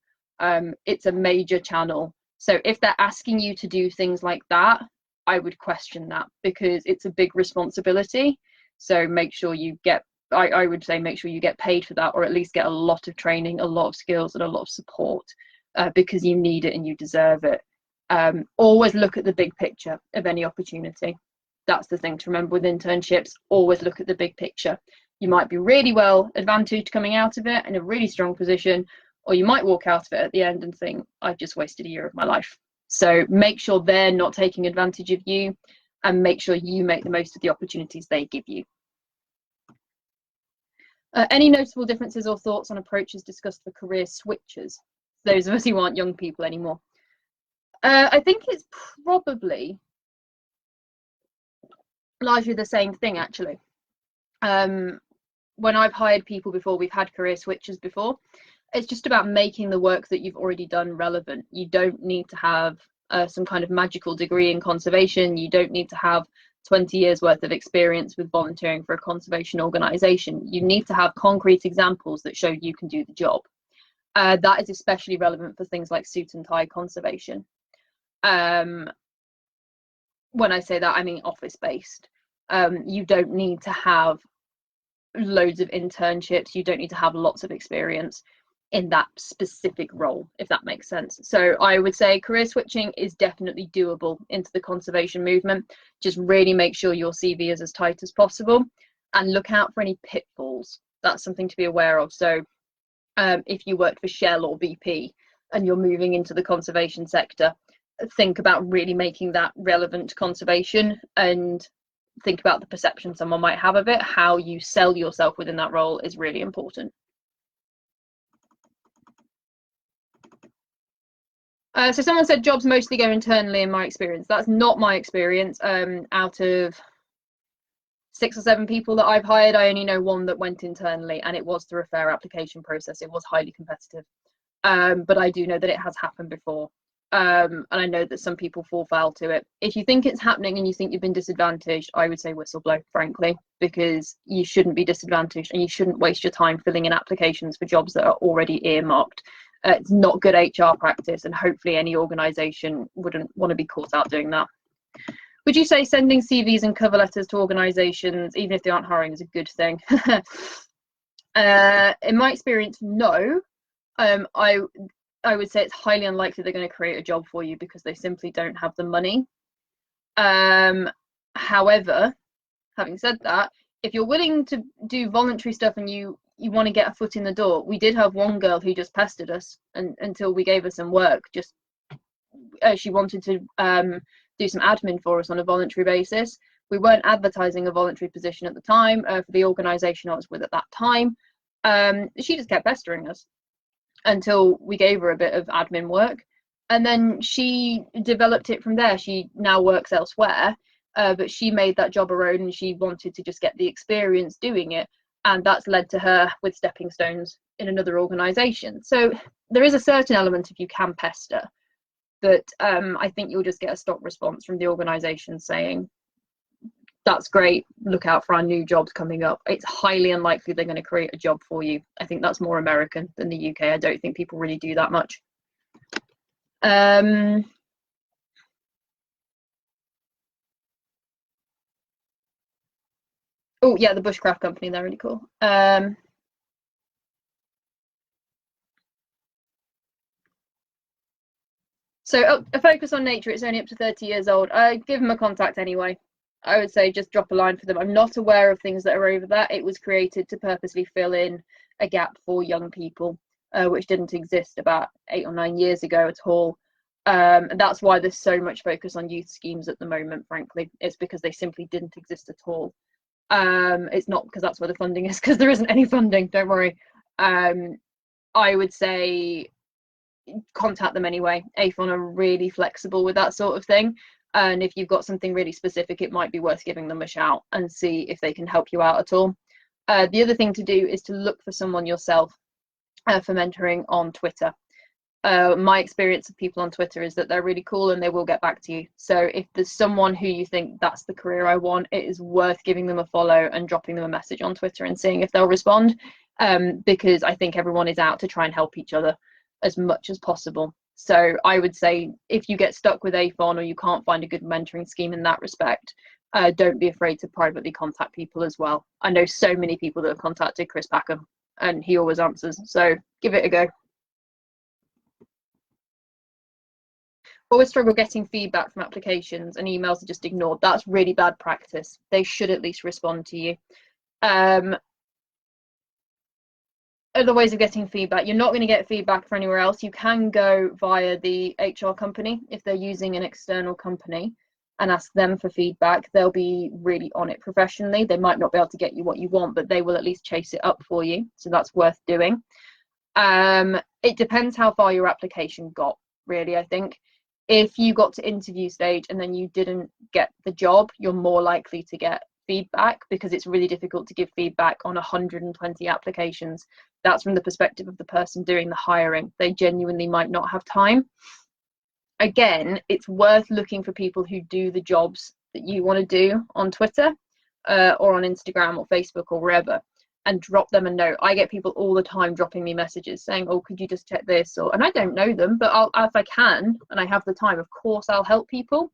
It's a major channel. So if they're asking you to do things like that, I would question that because it's a big responsibility. So make sure you get, I would say make sure you get paid for that, or at least get a lot of training, a lot of skills and a lot of support because you need it and you deserve it. Always look at the big picture of any opportunity. That's the thing to remember with internships. Always look at the big picture. You might be really well advantaged coming out of it in a really strong position, or you might walk out of it at the end and think, I just wasted a year of my life. So make sure they're not taking advantage of you and make sure you make the most of the opportunities they give you. Any notable differences or thoughts on approaches discussed for career switchers? Those of us who aren't young people anymore. I think it's probably largely the same thing, actually. When I've hired people before, we've had career switchers before. It's just about making the work that you've already done relevant. You don't need to have some kind of magical degree in conservation. You don't need to have 20 years worth of experience with volunteering for a conservation organisation. You need to have concrete examples that show you can do the job. That is especially relevant for things like suit and tie conservation. When I say that, I mean office-based. You don't need to have loads of internships. You don't need to have lots of experience in that specific role, if that makes sense. So I would say career switching is definitely doable into the conservation movement. Just really make sure your CV is as tight as possible and look out for any pitfalls. That's something to be aware of. So if you worked for Shell or BP and you're moving into the conservation sector, think about really making that relevant to conservation and think about the perception someone might have of it. How you sell yourself within that role is really important. So someone said jobs mostly go internally in my experience. That's not my experience. Out of 6 or 7 people that I've hired, I only know one that went internally, and it was through a fair application process. It was highly competitive. But I do know that it has happened before. And I know that some people fall foul to it. If you think it's happening and you think you've been disadvantaged, I would say whistleblow, frankly, because you shouldn't be disadvantaged and you shouldn't waste your time filling in applications for jobs that are already earmarked. It's not good HR practice, and hopefully any organisation wouldn't want to be caught out doing that. Would you say sending CVs and cover letters to organisations, even if they aren't hiring, is a good thing? In my experience, no. I would say it's highly unlikely they're going to create a job for you because they simply don't have the money. However, having said that, if you're willing to do voluntary stuff and you want to get a foot in the door, we did have one girl who just pestered us until we gave her some work. Just she wanted to do some admin for us on a voluntary basis. We weren't advertising a voluntary position at the time for the organisation I was with at that time. She just kept pestering us until we gave her a bit of admin work, and then she developed it from there. She now works elsewhere, but she made that job her own, and she wanted to just get the experience doing it, and that's led to her with stepping stones in another organisation. So there is a certain element of you can pester, but I think you'll just get a stock response from the organisation saying, that's great, look out for our new jobs coming up. It's highly unlikely they're going to create a job for you. I think that's more American than the UK. I don't think people really do that much. Oh yeah, the bushcraft company, they're really cool. So a focus on nature, it's only up to 30 years old. Give them a contact anyway. I would say just drop a line for them. I'm not aware of things that are over that. It was created to purposely fill in a gap for young people, which didn't exist about 8 or 9 years ago at all. And that's why there's so much focus on youth schemes at the moment, frankly. It's because they simply didn't exist at all. It's not because that's where the funding is, because there isn't any funding, don't worry. I would say contact them anyway. AFON are really flexible with that sort of thing. And if you've got something really specific, it might be worth giving them a shout and see if they can help you out at all. The other thing to do is to look for someone yourself for mentoring on Twitter. My experience of people on Twitter is that they're really cool and they will get back to you. So if there's someone who you think that's the career I want, it is worth giving them a follow and dropping them a message on Twitter and seeing if they'll respond, because I think everyone is out to try and help each other as much as possible. So I would say if you get stuck with AFON or you can't find a good mentoring scheme in that respect, don't be afraid to privately contact people as well. I know so many people that have contacted Chris Packham and he always answers, so give it a go. Always struggle getting feedback from applications and emails are just ignored. That's really bad practice. They should at least respond to you. Other ways of getting feedback, you're not going to get feedback from anywhere else. You can go via the HR company if they're using an external company and ask them for feedback. They'll be really on it professionally. They might not be able to get you what you want, but they will at least chase it up for you, so that's worth doing. It depends how far your application got, really. I think if you got to interview stage and then you didn't get the job, you're more likely to get feedback, because it's really difficult to give feedback on 120 applications. That's from the perspective of the person doing the hiring. They genuinely might not have time. Again, it's worth looking for people who do the jobs that you want to do on Twitter or on Instagram or Facebook or wherever, and drop them a note. I get people all the time dropping me messages saying, oh, could you just check this? And I don't know them, but if I can and I have the time, of course I'll help people.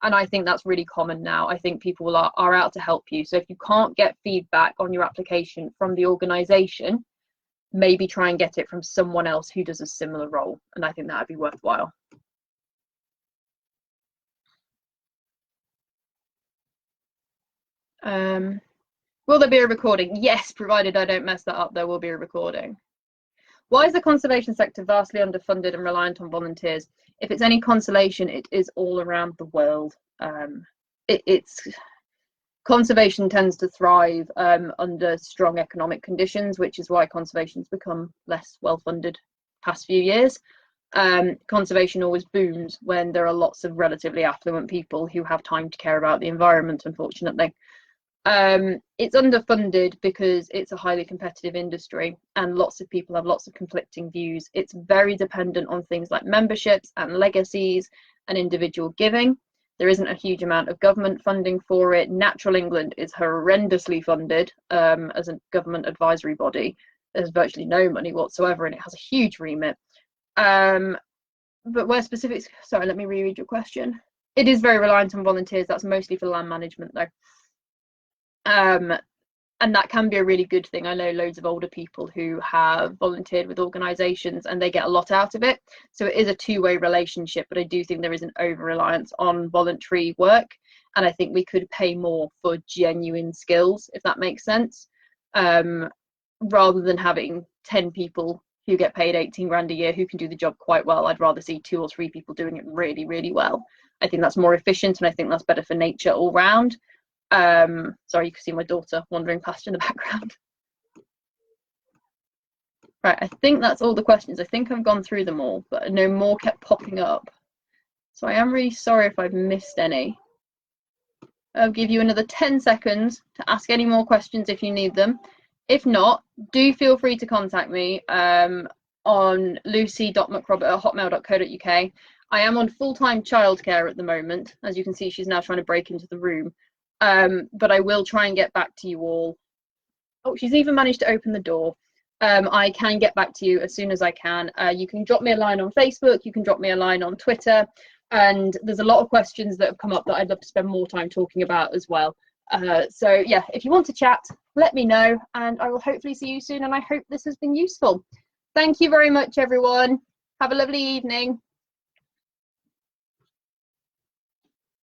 And I think that's really common now. I think people are out to help you. So if you can't get feedback on your application from the organisation, maybe try and get it from someone else who does a similar role. And I think that would be worthwhile. Will there be a recording? Yes, provided I don't mess that up, there will be a recording. Why is the conservation sector vastly underfunded and reliant on volunteers? If it's any consolation, it is all around the world. Conservation tends to thrive under strong economic conditions, which is why conservation's become less well-funded past few years. Conservation always booms when there are lots of relatively affluent people who have time to care about the environment, unfortunately. It's underfunded because it's a highly competitive industry and lots of people have lots of conflicting views. It's very dependent on things like memberships and legacies and individual giving. There isn't a huge amount of government funding for it. Natural England is horrendously funded as a government advisory body. There's virtually no money whatsoever and it has a huge remit. But where specifics, sorry, let me reread your question. It is very reliant on volunteers. That's mostly for land management though. And that can be a really good thing. I know loads of older people who have volunteered with organisations and they get a lot out of it. So it is a two-way relationship, but I do think there is an over-reliance on voluntary work. And I think we could pay more for genuine skills, if that makes sense, rather than having 10 people who get paid 18 grand a year who can do the job quite well. I'd rather see 2 or 3 people doing it really, really well. I think that's more efficient and I think that's better for nature all round. Sorry, you can see my daughter wandering past in the background. Right, I think that's all the questions. I think I've gone through them all, but no more kept popping up. So I am really sorry if I've missed any. I'll give you another 10 seconds to ask any more questions if you need them. If not, do feel free to contact me on lucy.mcrobert@hotmail.co.uk. I am on full-time childcare at the moment. As you can see, she's now trying to break into the room. But I will try and get back to you all. Oh, she's even managed to open the door. I can get back to you as soon as I can. You can drop me a line on Facebook, you can drop me a line on Twitter, and there's a lot of questions that have come up that I'd love to spend more time talking about as well. So yeah, if you want to chat, let me know, and I will hopefully see you soon, and I hope this has been useful. Thank you very much, everyone. Have a lovely evening.